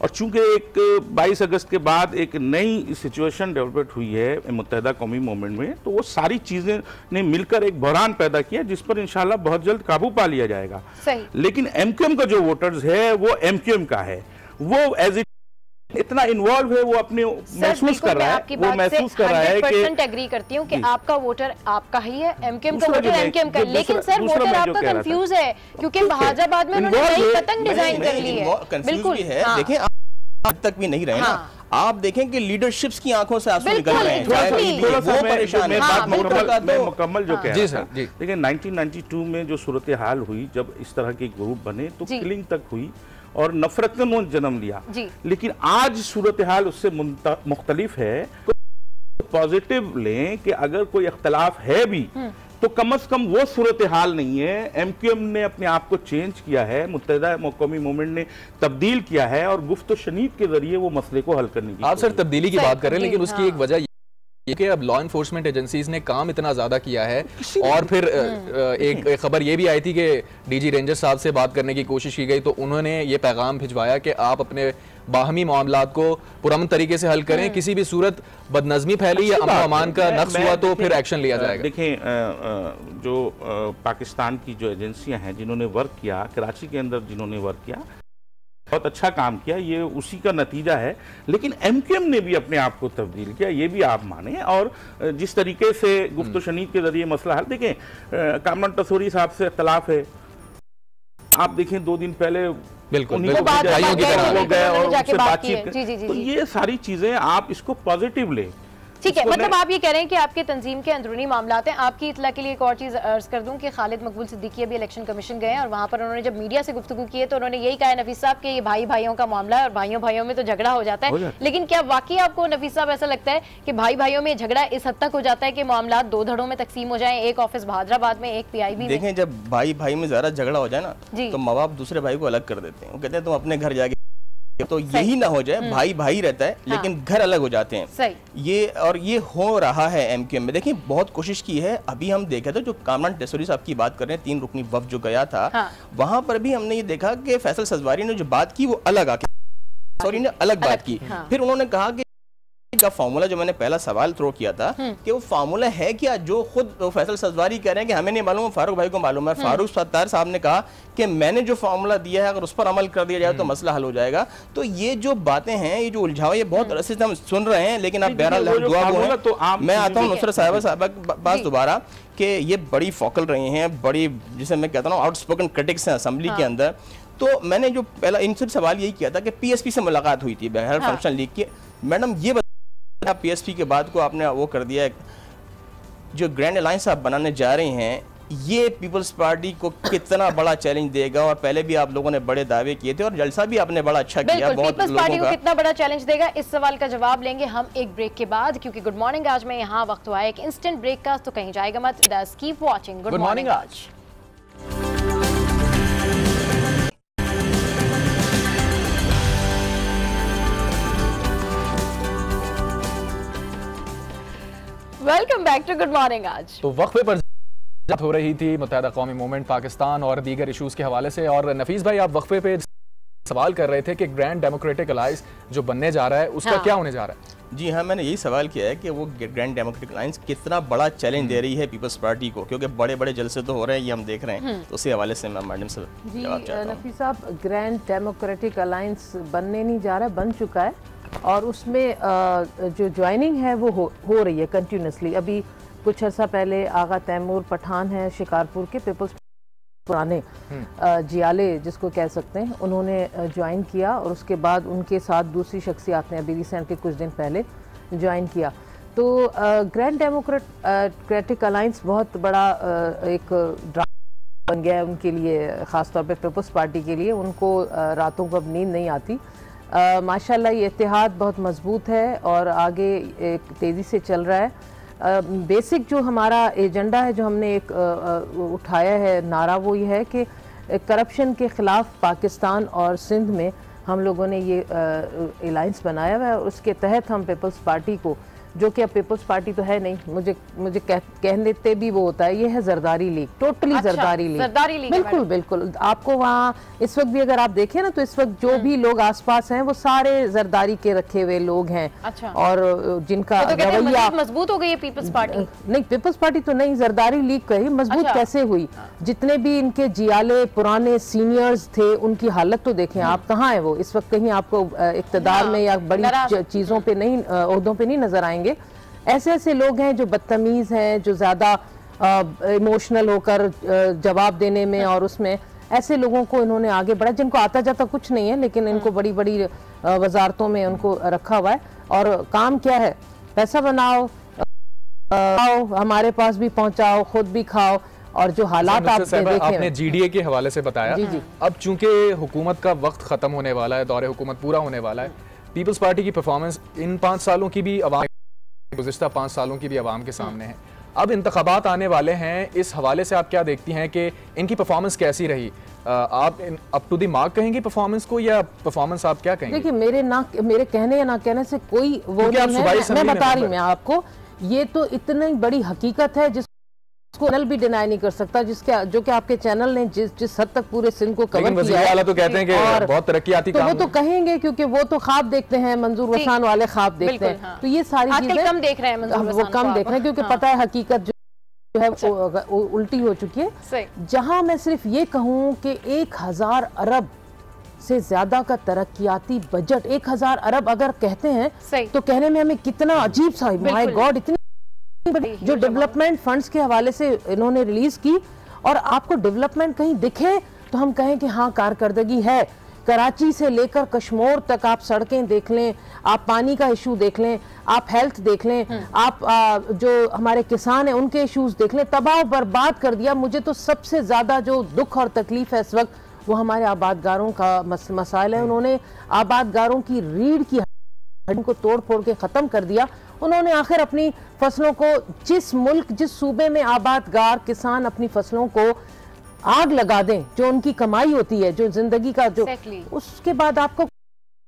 और चूंकि एक 22 अगस्त के बाद एक नई सिचुएशन डेवलप हुई है मुत्तहिदा कौमी मूवमेंट में, तो वो सारी चीज़ें ने मिलकर एक बहरान पैदा किया जिस पर इंशाल्लाह बहुत जल्द काबू पा लिया जाएगा। सही। लेकिन एमक्यूएम का जो वोटर्स है वो एमक्यूएम का है, वो एज इतना इन्वॉल्व है, वो अपने महसूस कर रहा है, वो महसूस कर रहा है कि एग्री करती हूँ कि आपका वोटर आपका ही है, एमक्यूएम का वोटर एमक्यूएम का, लेकिन सर वोटर आपका कंफ्यूज है क्योंकि बहाजाबाद में उन्होंने नई पतंग डिजाइन कर ली है। बिल्कुल देखें, अब तक भी नहीं रहे ना, आप देखें कि लीडरशिप्स की आंखों से आंसू निकल रहे हैं। मैं मुकम्मल जो कह रहा था, देखिए 1992 में जो सूरत हाल हुई, जब इस तरह के ग्रुप बने तो किलिंग तक हुई और नफरत ने जन्म लिया। लेकिन आज सूरत हाल उससे मुख्तलिफ है। तो पॉजिटिव लें कि अगर कोई इख्तलाफ है भी तो कम से कम वो सूरत हाल नहीं है। एमक्यूएम ने अपने आप को चेंज किया है, मुत्तहिदा कौमी मूवमेंट ने तब्दील किया है और गुफ्त शनीद के जरिए वो मसले को हल करने की। आप सर तब्दीली की बात कर रहे हैं, लेकिन उसकी एक वजह ये कि अब लॉ इन्फोर्समेंट एजेंसीज ने काम इतना ज़्यादा किया है। और फिर एक खबर ये भी आई थी कि डीजी रेंजर साहब से बात करने की कोशिश की गई, तो उन्होंने ये पैगाम भिजवाया कि आप अपने बाहमी मामलात को पुरअमन तरीके से हल करें, किसी भी सूरत बदनज़मी फैली या अमन अमान का नक्स हुआ तो फिर एक्शन लिया जाएगा। देखें, जो पाकिस्तान की जो एजेंसियां हैं जिन्होंने वर्क किया, कराची के अंदर जिन्होंने वर्क किया, बहुत अच्छा काम किया, ये उसी का नतीजा है। लेकिन एमक्यूएम ने भी अपने आप को तब्दील किया, ये भी आप माने। और जिस तरीके से गुफ्त शनीद के जरिए मसला हल, देखें कामरान तसूरी साहब से इख्तलाफ है, आप देखें 2 दिन पहले बिल्कुल गए और उनसे बातचीत, तो ये सारी चीजें आप इसको पॉजिटिव लें। ठीक है, मतलब आप ये कह रहे हैं कि आपके तंजीम के अंदरूनी मामलात हैं। आपकी इतला के लिए एक और चीज़ अर्ज कर दूं कि खालिद मकबूल सिद्दीकी अभी इलेक्शन कमीशन गए और वहाँ पर उन्होंने जब मीडिया से गुफ्तगू की है तो उन्होंने यही कहा है नफीस साहब कि ये भाई भाइयों का मामला है और भाइयों भाइयों में तो झगड़ा हो जाता है। लेकिन क्या वाकई आपको नफीस साहब ऐसा लगता है कि भाई भाइयों में झगड़ा इस हद तक हो जाता है कि मामला 2 धड़ों में तकसीम हो जाए, एक ऑफिस बहादराबाद में, एक PIB? देखें, जब भाई भाई में ज़्यादा झगड़ा हो जाए ना, तो माँ बाप दूसरे भाई को अलग कर देते हैं। वो कहते हैं तुम अपने घर जाके, तो यही ना हो जाए, भाई भाई रहता है लेकिन घर अलग हो जाते हैं। सही। ये हो रहा है एमक्यूएम में। देखिए, बहुत कोशिश की है। अभी हम देखे थे, जो कामरान तसूरी साहब की बात कर रहे हैं, 3 रुकनी वफ़द जो गया था, वहां पर भी हमने ये देखा कि फैसल सजवारी ने जो बात की वो अलग आके सॉरी ने अलग बात की। फिर उन्होंने कहा कि का फार्मूला, जो मैंने पहला सवाल थ्रो किया था कि वो फार्मूला है क्या, जो खुद फैसल सजवारी कह रहे हैं कि हमें नहीं मालूम, फारूक भाई को मालूम है। फारूक सत्तार साहब ने कहा कि मैंने जो फार्मूला दिया है अगर उस पर अमल कर दिया जाए तो मसला हल हो जाएगा। तो ये जो बातें हैं, ये जो उलझाव, ये बहुत अरसे से हम सुन रहे हैं, लेकिन आप बहरहाल दुआ। मैं आता हूँ नुसरत साहब के पास दोबारा कि ये बड़ी फोकल रही हैं, बड़ी, जिसे मैं कहता हूँ आउटस्पोकन क्रिटिक्स हैं असेंबली के अंदर। तो मैंने जो पहला इनसे सवाल यही किया था कि पीएसपी से मुलाकात हुई थी बहर फंक्शन लीग की, मैडम ये बता पीएसपी के बाद को आपने वो कर दिया, जो ग्रैंड अलायंस आप बनाने जा रहे हैं ये पीपल्स पार्टी को कितना बड़ा चैलेंज देगा? और पहले भी आप लोगों ने बड़े दावे किए थे और जलसा भी आपने बड़ा अच्छा किया, बहुत पीपल्स पार्टी को कितना बड़ा चैलेंज देगा, इस सवाल का जवाब लेंगे हम एक ब्रेक के बाद, क्योंकि गुड मॉर्निंग आज में यहाँ वक्त हुआ है एक इंस्टेंट ब्रेक का, तो कहीं जाएगा मत, कीप वॉचिंग गुड मॉर्निंग आज। Welcome back to good morning आज। तो वक्फे पर हो रही थी मुत्तहिदा कौमी मूवमेंट पाकिस्तान और दीगर इशूज़ के हवाले से, और नफीस भाई आप वक्फे पे सवाल कर रहे थे कि ग्रैंड डेमोक्रेटिक अलायंस जो बनने जा रहा है उसका क्या होने जा रहा है? जी हाँ, मैंने यही सवाल किया है कि वो ग्रैंड डेमोक्रेटिक अलायंस कितना बड़ा चैलेंज दे रही है पीपल्स पार्टी को, क्योंकि बड़े बड़े जलसे तो हो रहे हैं, ये हम देख रहे हैं, तो उसी हवाले से मैं मैडम से जवाब चाहता हूं। नफीस साहब, ग्रैंड डेमोक्रेटिक अलायंस बनने नहीं जा रहा है, बन चुका है, और उसमें जो ज्वाइनिंग है वो हो रही है कंटिन्यूसली। अभी कुछ अर्सा पहले आगा तैमूर पठान है शिकारपुर के, पीपल्स पुराने जियाले जिसको कह सकते हैं, उन्होंने ज्वाइन किया, और उसके बाद उनके साथ दूसरी शख्सियात ने अभी रिसेंटली कुछ दिन पहले ज्वाइन किया। तो ग्रैंड डेमोक्रेटिक अलायंस बहुत बड़ा एक ड्रामा बन गया है उनके लिए, ख़ासतौर पे पीपल्स पार्टी के लिए। उनको रातों को अब नींद नहीं आती। माशाल्लाह ये इत्तेहाद बहुत मजबूत है और आगे एक तेज़ी से चल रहा है। बेसिक जो हमारा एजेंडा है, जो हमने एक उठाया है नारा, वो ये है कि करप्शन के ख़िलाफ़ पाकिस्तान और सिंध में हम लोगों ने ये अलायंस बनाया हुआ है। उसके तहत हम पीपल्स पार्टी को, जो कि अब पीपल्स पार्टी तो है नहीं, मुझे कहने देते भी वो होता है, ये है Zardari league, totally Zardari league, बिल्कुल बिल्कुल। आपको वहाँ इस वक्त भी अगर आप देखें ना, तो इस वक्त जो भी लोग आसपास हैं वो सारे जरदारी के रखे हुए लोग हैं। और जिनका रवैया मजबूत हो गई है पीपल्स पार्टी। नहीं, पीपल्स पार्टी तो नहीं, जरदारी लीग कही मजबूत कैसे हुई? जितने भी इनके जियाले पुराने सीनियर्स थे उनकी हालत तो देखें आप, कहाँ है वो इस वक्त? कहीं आपको इक्तदार में या बड़ी चीजों पे नहीं, ओहदों पे नहीं नजर आएंगे। ऐसे ऐसे लोग हैं जो बदतमीज हैं, जो ज्यादा इमोशनल होकर जवाब देने में और उसमें, ऐसे लोगों को इन्होंने आगे बढ़ा, जिनको आता जाता कुछ नहीं है, लेकिन इनको बड़ी बड़ी वजारतों में उनको रखा हुआ है। और काम क्या है? पैसा बनाओ, हमारे पास भी पहुंचाओ, खुद भी खाओ, और जो हालात आपने जीडीए के हवाले से बताया, अब चूंकि हुकूमत का वक्त खत्म होने वाला है, दौरे हुकूमत पूरा होने वाला है, पीपल्स पार्टी की परफॉर्मेंस इन 5 सालों की भी आवाम, गुज़िश्ता 5 सालों की भी आवाम के सामने है। अब इंतखाबात आने वाले हैं, इस हवाले से आप क्या देखती हैं कि इनकी परफॉर्मेंस कैसी रही? आप अप टू द मार्क कहेंगी परफॉर्मेंस को, या परफॉर्मेंस आप क्या कहेंगे? देखिए, मेरे कहने या ना कहने से कोई वो नहीं है, मैं बता रही हूँ आपको, ये तो इतनी बड़ी हकीकत है जिसको चैनल भी डिनाई नहीं कर सकता, जो कि आपके चैनल ने जिस हद तक पूरे सिंध को कवर किया है। वाला तो कहते हैं कि बहुत तरक्याती काम, तो वो तो कहेंगे, क्योंकि वो तो ख्वाब देखते हैं, मंजूर वसान वाले ख्वाब देखते हैं। हाँ। तो ये सारी चीजें कम देख रहे हैं, वो कम देख रहे हैं, क्योंकि पता है हकीकत जो है वो उल्टी हो चुकी है। जहां मैं सिर्फ ये कहूँ कि 1000 अरब से ज्यादा का तरक्याती बजट, 1000 अरब अगर कहते हैं तो कहने में हमें कितना अजीब सा, माय गॉड, इतनी जो डेवलपमेंट फंड्स के हवाले से इन्होंने रिलीज की, और आपको डेवलपमेंट कहीं दिखे तो हम कहें कि हाँ कारकर्दगी है। कराची से लेकर कश्मीर तक आप सड़कें देख लें, आप पानी का इशू देख लें, आप हेल्थ देख लें, आप जो हमारे किसान हैं उनके इशूज देख लें, तबाह बर्बाद कर दिया। मुझे तो सबसे ज्यादा जो दुख और तकलीफ है इस वक्त, वो हमारे आबादगारों का मसाइल है। उन्होंने आबादगारों की रीढ़ की हड्डी को तोड़ फोड़ के खत्म कर दिया। उन्होंने आखिर अपनी फसलों को, जिस मुल्क जिस सूबे में आबादगार किसान अपनी फसलों को आग लगा दें, जो उनकी कमाई होती है, जो जिंदगी का जो उसके बाद आपको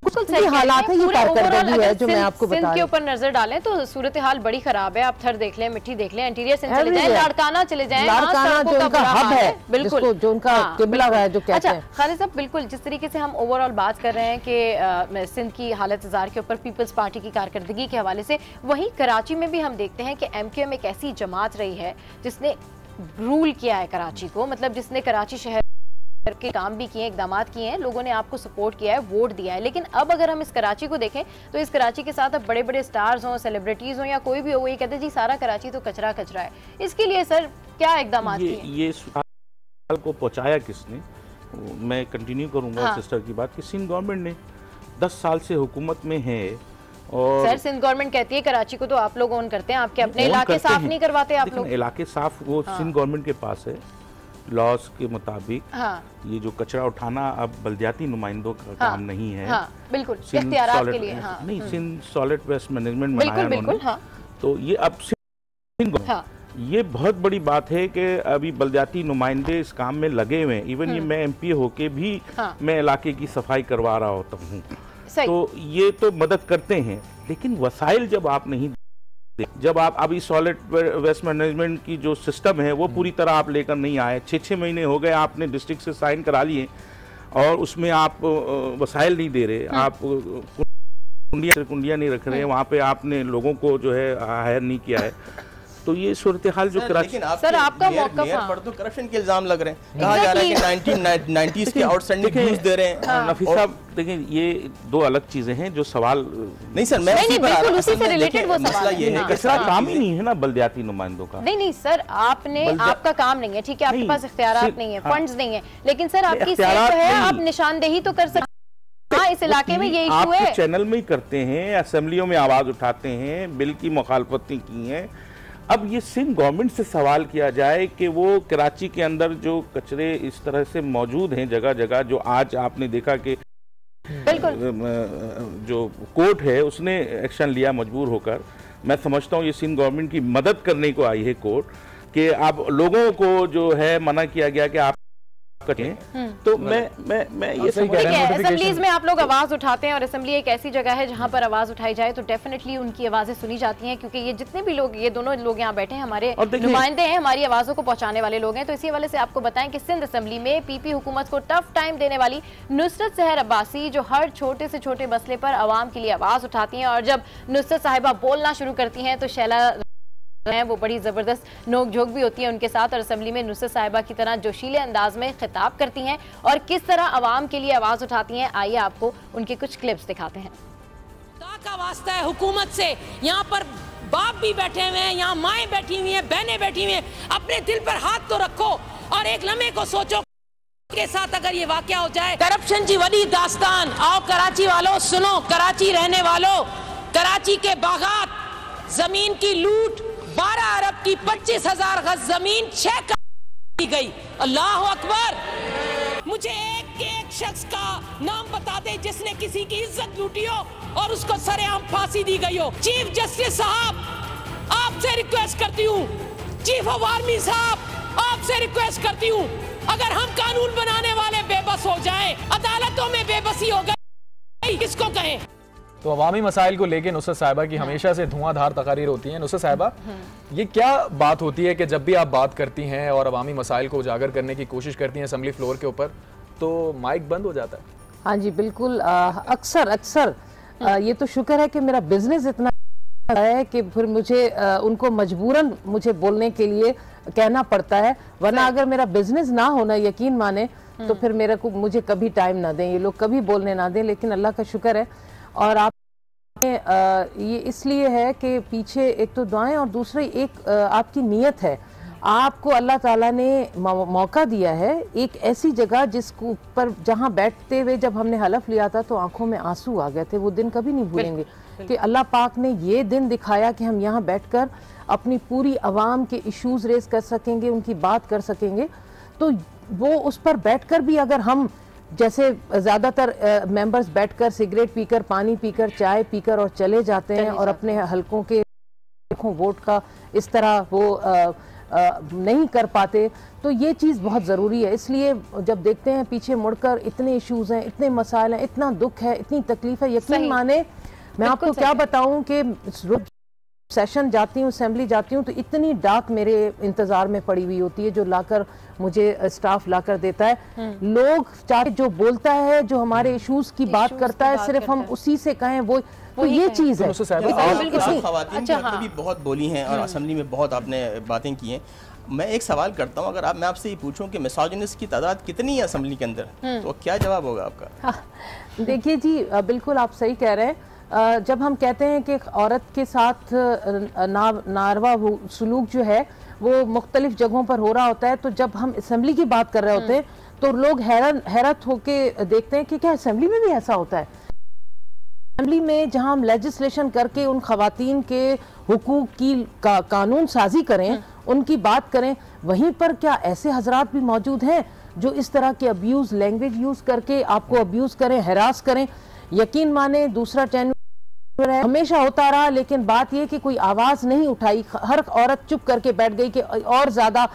हालात है, ये कारकर्दगी है जो मैं आपको बता रही हूं। के ऊपर नजर डालें तो सूरत हाल बड़ी खराब है। आप थर देख लें, मिट्टी देख लें, इंटीरियर से चले जाएं, लाड़काना चले जाएं, लाड़काना जो उनका हब है, बिल्कुल जो उनका किबला है, जो कहते हैं। खालिद साहब, बिल्कुल जिस तरीके से हम ओवरऑल बात कर रहे हैं कि सिंध की हालत इज़ार के ऊपर पीपल्स पार्टी की कारकर्दगी के हवाले से, वहीं कराची में भी हम देखते हैं कि MQM एक ऐसी जमात रही है जिसने रूल किया है कराची को, मतलब जिसने कराची शहर के काम भी किए, इकदाम किए हैं, लोगों ने आपको सपोर्ट किया है, वोट दिया है। लेकिन अब अगर हम इस कराची को देखें तो इस कराची के साथ अब बड़े बड़े स्टार्स हों, सेलिब्रिटीज हों या कोई भी हो, वो ये कहते हैं जी सारा कराची तो कचरा कचरा है। इसके लिए सर क्या इकदाम किए? ये सुधार को पहुंचाया किसने? मैं कंटिन्यू करूँगा सिस्टर की बात कि सिंध गवर्नमेंट ने 10 साल से हुकूमत में है और सर सिंध गवर्नमेंट कहती है कराची को तो आप लोग ओन करते हैं, आपके अपने इलाके साफ नहीं करवाते आप लोग। इलाके साफ वो सिंध गवर्नमेंट के पास है, लॉस के मुताबिक ये जो कचरा उठाना अब बल्दियाती नुमाइंदों का काम नहीं है। बिल्कुल इख्तियारात के लिए नहीं, सिंध सॉलिड वेस्ट मैनेजमेंट बनाया उन्होंने, तो ये अब सिंध ये बहुत बड़ी बात है कि अभी बल्दियाती नुमाइंदे इस काम में लगे हुए हैं। इवन ये मैं MP होके भी मैं इलाके की सफाई करवा रहा होता हूँ, तो ये तो मदद करते हैं, लेकिन वसाइल जब आप नहीं, जब आप अभी सॉलिड वेस्ट मैनेजमेंट की जो सिस्टम है वो पूरी तरह आप लेकर नहीं आए, 6-6 महीने हो गए आपने डिस्ट्रिक्ट से साइन करा लिए और उसमें आप वसाइल नहीं दे रहे, आप कुंडियाँ नहीं रख रहे, वहाँ पे आपने लोगों को जो है हायर नहीं किया है, तो ये सूरत हाल जो कराची। सर आपका मौका पर तो करप्शन के इल्जाम लग रहे हैं, कहा जा रहा है कि 1990s के आउटस्टैंडिंग न्यूज़ दे रहे हैं। नफीस साहब देखिए ये दो अलग चीजें हैं जो सवाल नहीं सर, मैं बिल्कुल उसी से रिलेटेड वो सवाल ये है कि काम ही नहीं है ना बल्दियाती नुमाइंदों का। नहीं सर, आपने आपका काम नहीं है, ठीक है, आपके पास इख्तियारात नहीं है, फंड्स नहीं है, लेकिन सर आपकी सेहत है, आप निशानदेही तो कर सकते हैं। इस इलाके में ये इशू है, चैनल में ही करते हैं, असेंबलियों में आवाज उठाते हैं, बिल की मुखालफतें की हैं। अब ये सिंध गवर्नमेंट से सवाल किया जाए कि वो कराची के अंदर जो कचरे इस तरह से मौजूद हैं जगह जगह, जो आज आपने देखा कि जो कोर्ट है उसने एक्शन लिया मजबूर होकर, मैं समझता हूँ ये सिंध गवर्नमेंट की मदद करने को आई है कोर्ट कि अब लोगों को जो है मना किया गया कि आप करें। तो मैं ये सही कह रहा हूं, असेंबलीज में आप लोग आवाज उठाते हैं और असेंबली एक ऐसी जगह है जहां पर आवाज उठाई जाए तो डेफिनेटली उनकी आवाजें सुनी जाती हैं, क्योंकि ये जितने भी लोग, ये दोनों लोग यहाँ बैठे हैं हमारे नुमाइंदे हैं, हमारी आवाजों को पहुंचाने वाले लोग हैं। तो इसी वाले से आपको बताएं कि सिंध असेंबली में PP हुकूमत को टफ टाइम देने वाली नुसरत सहर अब्बासी, जो हर छोटे से छोटे मसले पर आवाम के लिए आवाज उठाती हैं, और जब नुसरत साहिबा बोलना शुरू करती हैं तो शैला हैं वो बड़ी ज़बरदस्त नोक झोंक भी होती है उनके साथ, और असेंबली में नुसरत साहिबा की तरह जोशीले अंदाज में खिताब करती हैं और किस तरह आवाम के लिए आवाज़ उठाती हैं। आइए आपको उनके कुछ क्लिप्स दिखाते हैं। खुदा का वास्ता है हुकूमत से, यहाँ पर बाप भी बैठे हुए हैं, यहाँ माएँ बैठी हुई हैं, बहनें बैठी हुई हैं, अपने दिल पर हाथ तो रखो और एक लम्हे को सोचो के साथ अगर ये वाकया हो जाए। करप्शन की बड़ी दास्तान, आओ कराची वालों सुनो, कराची रहने वालों, कराची के बागात, जमीन की लूट, 12 अरब की 25,000 गज जमीन 6 की गई। अल्लाह अकबर। मुझे एक शख्स का नाम बता दे जिसने किसी की इज्जत लूटी हो और उसको सरेआम फांसी दी गई हो। चीफ जस्टिस साहब आपसे रिक्वेस्ट करती हूँ, चीफ ऑफ आर्मी साहब आपसे रिक्वेस्ट करती हूँ, अगर हम कानून बनाने वाले बेबस हो जाएं, अदालतों में बेबसी हो गई, किसको कहें। तो अवामी मसाइल को लेकर नुसरत साहिबा की हमेशा से धुआंधार तकारीर होती हैं। नुसरत साहिबा, ये क्या बात होती है कि जब भी आप बात करती हैं और अवामी मसाइल को उजागर करने की कोशिश करती हैं असेंबली फ्लोर के ऊपर, तो माइक बंद हो जाता है? हाँ जी बिल्कुल, अक्सर ये तो शुक्र है कि मेरा बिजनेस इतना है कि फिर मुझे उनको मजबूरन मुझे बोलने के लिए कहना पड़ता है, वरना अगर मेरा बिजनेस ना होना, यकीन माने, तो फिर मुझे कभी टाइम ना दें ये लोग, कभी बोलने ना दें। लेकिन अल्लाह का शुक्र है, और आप ये इसलिए है कि पीछे एक तो दुआएं और दूसरी एक आपकी नीयत है। आपको अल्लाह ताला ने मौका दिया है एक ऐसी जगह जिसको पर जहाँ बैठते हुए जब हमने हलफ लिया था तो आंखों में आंसू आ गए थे। वो दिन कभी नहीं भूलेंगे कि अल्लाह पाक ने ये दिन दिखाया कि हम यहाँ बैठकर अपनी पूरी आवाम के इश्यूज रेस कर सकेंगे, उनकी बात कर सकेंगे। तो वो उस पर बैठकर भी अगर हम जैसे ज़्यादातर मेंबर्स बैठकर सिगरेट पीकर, पानी पीकर, चाय पीकर और चले जाते हैं और अपने हलकों के वोट का इस तरह वो नहीं कर पाते, तो ये चीज़ बहुत ज़रूरी है। इसलिए जब देखते हैं पीछे मुड़कर इतने इश्यूज हैं, इतने मसाइल हैं, इतना दुख है, इतनी तकलीफ है, यकीन माने मैं आपको क्या बताऊं कि सेशन जाती हूँ, असेंबली जाती हूँ, तो इतनी डाक मेरे इंतज़ार में पड़ी हुई होती है जो लाकर मुझे स्टाफ लाकर देता है। लोग चाहे जो बोलता है, जो हमारे इश्यूज की बात करता है, सिर्फ हम उसी से कहें वो ये चीज़ है। खवातीन भी बहुत बोली हैं और असेंबली में बहुत आपने बातें की हैं। मैं एक सवाल करता हूँ, अगर मैं आपसे ये पूछूं कि मिसोजिनिस्ट की तादाद कितनी है असेंबली के अंदर, तो क्या जवाब होगा आपका? देखिए जी, बिल्कुल आप सही कह रहे हैं। जब हम कहते हैं कि औरत के साथ नारवा सलूक जो है वो मुख्तलिफ जगहों पर हो रहा होता है, तो जब हम असेंबली की बात कर रहे होते हैं तो लोग हैरत होके देखते हैं कि क्या असेंबली में भी ऐसा होता है। असेंबली में जहां हम लेजिस्लेशन करके उन खवातीन के हुकूक की कानून साजी करें, उनकी बात करें, वहीं पर क्या ऐसे हजरात भी मौजूद हैं जो इस तरह के अब्यूज लैंग्वेज यूज करके आपको अब्यूज करें, हैरास करें। यकीन माने दूसरा टेन्योर हमेशा होता रहा, लेकिन बात यह कि कोई आवाज नहीं उठाई, हर औरत चुप करके बैठ गई कि और ज्यादा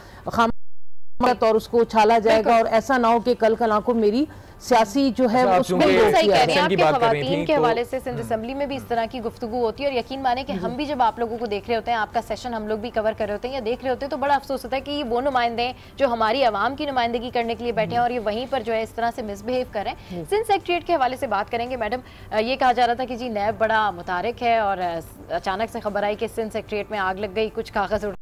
और उसको उछाला जाएगा और ऐसा ना हो कि कल आंखों मेरी सियासी जो है उसको सही कह रहे हैं आपके खवातीन के हवाले से सिंध असेंबली में भी इस तरह की गुफ्तगू होती है। और यकीन माने कि हम भी जब आप लोगों को देख रहे होते हैं, आपका सेशन हम लोग भी कवर कर रहे होते हैं या देख रहे होते हैं, तो बड़ा अफसोस होता है कि ये वो नुमाइंदे जो हमारी आवाम की नुमाइंदगी करने के लिए बैठे हैं और ये वहीं पर जो है इस तरह से मिसबिहेव कर रहे हैं। सिंध सेक्रेटरीट के हवाले से बात करेंगे। मैडम, ये कहा जा रहा था कि जी नैब बड़ा मुतारिक है और अचानक से खबर आई कि सिंध सेक्रेटरीट में आग लग गई, कुछ कागज उड़,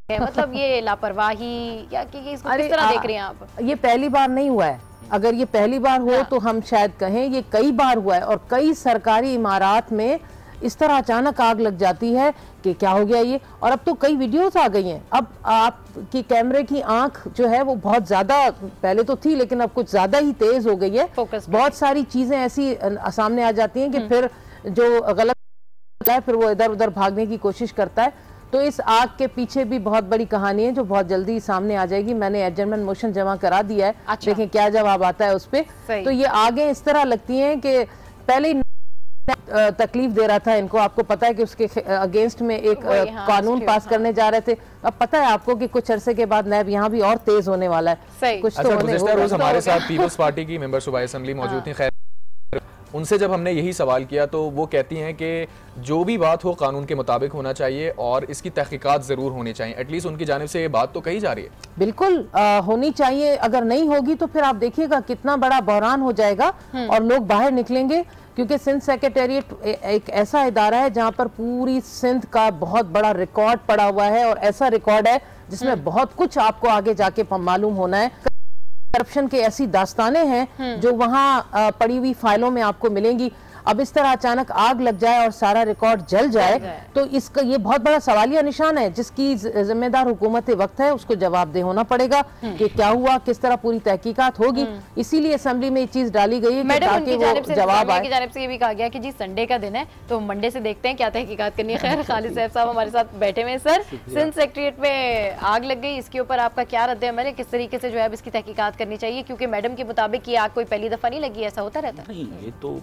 मतलब ये लापरवाही या कि इसको किस तरह देख रहे हैं आप? ये पहली बार नहीं हुआ है। अगर ये पहली बार हो तो हम शायद कहें ये कई बार हुआ है और कई सरकारी इमारात में इस तरह अचानक आग लग जाती है कि क्या हो गया ये। और अब तो कई वीडियोस आ गई हैं। अब आपकी कैमरे की आंख जो है वो बहुत ज्यादा, पहले तो थी लेकिन अब कुछ ज्यादा ही तेज हो गई है। बहुत सारी चीजें ऐसी सामने आ जाती हैं कि फिर जो गलत है फिर वो इधर उधर भागने की कोशिश करता है। तो इस आग के पीछे भी बहुत बड़ी कहानी है जो बहुत जल्दी सामने आ जाएगी। मैंने एडजमेंट मोशन जमा करा दिया है। अच्छा। देखें क्या जवाब आता है उस पे। तो ये आगे इस तरह लगती हैं कि पहले तकलीफ दे रहा था इनको, आपको पता है कि उसके अगेंस्ट में एक कानून पास करने जा रहे थे। अब पता है आपको कि कुछ अरसे के बाद नैब यहाँ भी और तेज होने वाला है। कुछ तो हमारे साथ पीपल्स पार्टी की मेंबर सूबाई असेंबली मौजूद थी। खैर उनसे जब हमने यही सवाल किया तो वो कहती हैं कि जो भी बात हो कानून के मुताबिक होना चाहिए और इसकी तहकीकात ज़रूर होनी चाहिए। एटलीस्ट उनकी जानिब से ये बात तो कही जा रही है। बिल्कुल होनी चाहिए। अगर नहीं होगी तो फिर आप देखिएगा कितना बड़ा बहरान हो जाएगा और लोग बाहर निकलेंगे। क्योंकि सिंध सेक्रेटेरिएट एक ऐसा इदारा है जहाँ पर पूरी सिंध का बहुत बड़ा रिकॉर्ड पड़ा हुआ है और ऐसा रिकॉर्ड है जिसमें बहुत कुछ आपको आगे जाके मालूम होना है। करप्शन के ऐसी दास्तानें हैं जो वहां पड़ी हुई फाइलों में आपको मिलेंगी। अब इस तरह अचानक आग लग जाए और सारा रिकॉर्ड जल जाए तो इसका ये बहुत बड़ा सवालिया निशान है जिसकी जिम्मेदार हुकूमत वक्त है, उसको जवाबदेह होना पड़ेगा कि क्या हुआ, किस तरह पूरी तहकीकात होगी। इसीलिए असेंबली में ये चीज डाली गई है ताकि वो जवाब आए। की जानिब से ये भी कहा गया कि जी संडे का दिन है तो मंडे से देखते हैं क्या तहकीकात करनी है। खैर खालिद साहब साहब हमारे साथ बैठे हुए हैं। सर, सिंध सेक्रेटेरिएट में आग लग गई, इसके ऊपर आपका क्या रद्द-ए-अमल है? किस तरीके से जो है इसकी तहकीकात करनी चाहिए? क्योंकि मैडम के मुताबिक ये आग कोई पहली दफा नहीं लगी, ऐसा होता रहता है। ये तो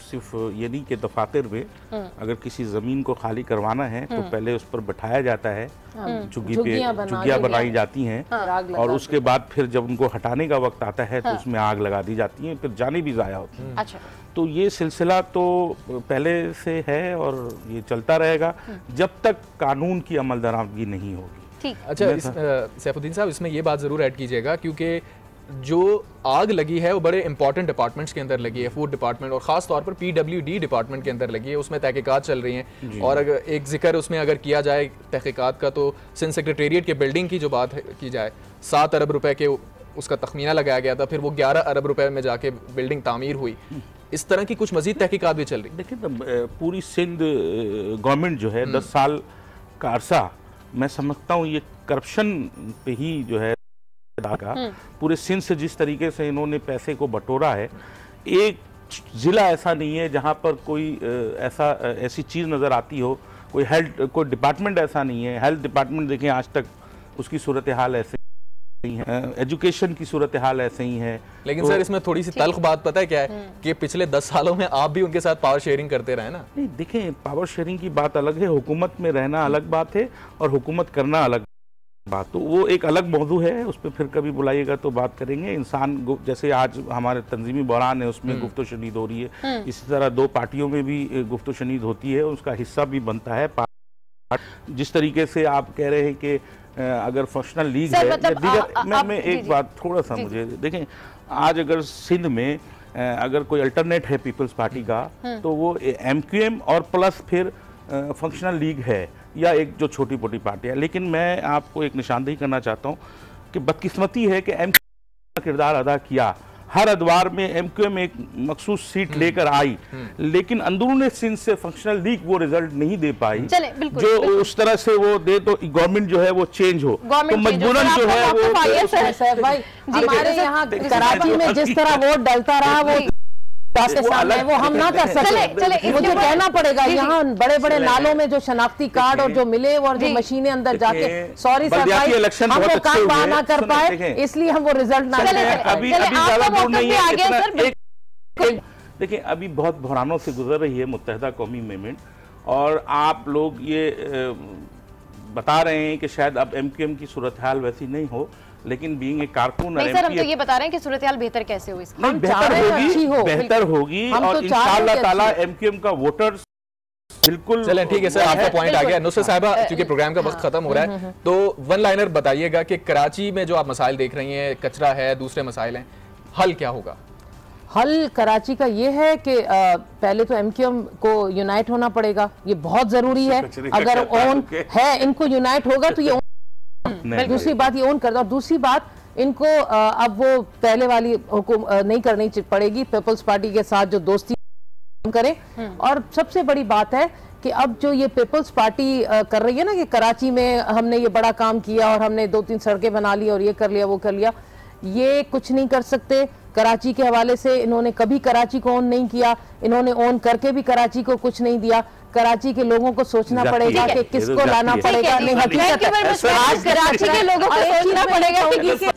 सिर्फ ये नहीं कि दफातर में अगर किसी जमीन को खाली करवाना है तो पहले उस पर बैठाया जाता है, झुग्गियां बनाई जाती हैं और उसके बाद फिर जब उनको हटाने का वक्त आता है तो उसमें आग लगा दी जाती है, फिर जाने भी जाया होती है। अच्छा। तो ये सिलसिला तो पहले से है और ये चलता रहेगा जब तक कानून की अमल दरामदगी नहीं होगी। अच्छा सैफुद्दीन साहब, इसमें ये बात जरूर ऐड कीजिएगा क्योंकि जो आग लगी है वो बड़े इंपॉर्टेंट डिपार्टमेंट्स के अंदर लगी है, फूड डिपार्टमेंट और ख़ास तौर पर PWD डिपार्टमेंट के अंदर लगी है, उसमें तहकीकात चल रही हैं। और अगर एक जिक्र उसमें अगर किया जाए तहकीकात का तो सिंध सेक्रेटेरिएट के बिल्डिंग की जो बात की जाए 7 अरब रुपए के उसका तखमीना लगाया गया था, फिर वो 11 अरब रुपए में जाके बिल्डिंग तामीर हुई। इस तरह की कुछ मजीद तहकीकात भी चल रही। देखिए पूरी सिंध गवर्नमेंट जो है 10 साल का अरसा मैं समझता हूँ ये करप्शन पे ही जो है का पूरे सिंध से जिस तरीके से इन्होंने पैसे को बटोरा है, एक जिला ऐसा नहीं है जहां पर कोई ऐसी चीज नजर आती हो, कोई डिपार्टमेंट ऐसा नहीं है। हेल्थ डिपार्टमेंट देखें आज तक उसकी सूरत हाल ऐसे ही है, एजुकेशन की सूरत हाल ऐसे ही है। लेकिन सर इसमें थोड़ी सी तल्ख बात पता है क्या है कि पिछले 10 सालों में आप भी उनके साथ पावर शेयरिंग करते रहे ना। नहीं देखें, पावर शेयरिंग की बात अलग है, हुकूमत में रहना अलग बात है और हुकूमत करना अलग बात, तो वो एक अलग मौजू है, उस पर फिर कभी बुलाइएगा तो बात करेंगे। इंसान जैसे आज हमारे तंजीमी बहरान है उसमें गुफ्तो शनीद हो रही है, इसी तरह 2 पार्टियों में भी गुफ्तो शनीद होती है, उसका हिस्सा भी बनता है। जिस तरीके से आप कह रहे हैं कि अगर फंक्शनल लीग है मतलब मैं एक बात थोड़ा सा मुझे देखें, आज अगर सिंध में अगर कोई अल्टरनेट है पीपल्स पार्टी का तो वो MQM और प्लस फिर फंक्शनल लीग है या एक जो छोटी मोटी पार्टी है। लेकिन मैं आपको एक निशानदेही करना चाहता हूँ कि बदकिस्मती है कि MQM का किरदार अदा किया हर अदवार में MQM एक मखसूस सीट लेकर आई, लेकिन अंदरूनी सिंध से फंक्शनल लीग वो रिजल्ट नहीं दे पाई जो उस तरह से वो दे, तो गवर्नमेंट जो है वो चेंज हो, तो मजबूरन जो है वो भाई हमारे यहाँ कराची में जिस तरह वोट डलता रहा वो वो हम ना कर सकते। मुझे कहना पड़ेगा यहाँ बड़े बड़े नालों में जो शनाख्ती कार्ड और जो मिले और जो मशीनें अंदर जाके, सॉरी सर भाई हम वो काम ना कर पाए इसलिए हम वो रिजल्ट ना अभी ज्यादा दूर नहीं है। देखिए अभी बहुत बहरानों से गुजर रही है मुत्तहिदा कौमी मूवमेंट, और आप लोग ये बता रहे हैं कि शायद अब MQM की सूरत हाल वैसी नहीं हो, लेकिन बीइंग एक कारकुन नहीं सर, हम तो ये बता रहे हैं कि सूरत हाल बेहतर कैसे हो, नहीं बेहतर होगी और इंशाअल्लाह ताला MQM का वोटर्स बिल्कुल। चलें ठीक है सर, आपका पॉइंट आ गया। नुसरत साहिबा, क्योंकि प्रोग्राम का वक्त खत्म हो रहा है, तो वन लाइनर बताइएगा कि कराची में जो आप मसाइल देख रही हैं, कचरा है, दूसरे मसाइल हैं, हल क्या होगा? हल कराची का ये है कि पहले तो MQM को यूनाइट होना पड़ेगा, ये बहुत जरूरी है। अगर ओन है इनको यूनाइट होगा तो ये दूसरी बात ये ओन करता, और दूसरी बात इनको अब वो पहले वाली नहीं करनी पड़ेगी, पीपल्स पार्टी के साथ जो दोस्ती करें। और सबसे बड़ी बात है कि अब जो ये पीपल्स पार्टी कर रही है ना कि कराची में हमने ये बड़ा काम किया और हमने 2-3 सड़कें बना ली और ये कर लिया वो कर लिया, ये कुछ नहीं कर सकते। कराची के हवाले से इन्होंने कभी कराची को ओन नहीं किया, इन्होंने ओन करके भी कराची को कुछ नहीं दिया। कराची के लोगों को सोचना पड़ेगा कि किसको लाना पड़ेगा। नहीं, हकीकत आज कराची के लोगों को सोचना पड़ेगा कि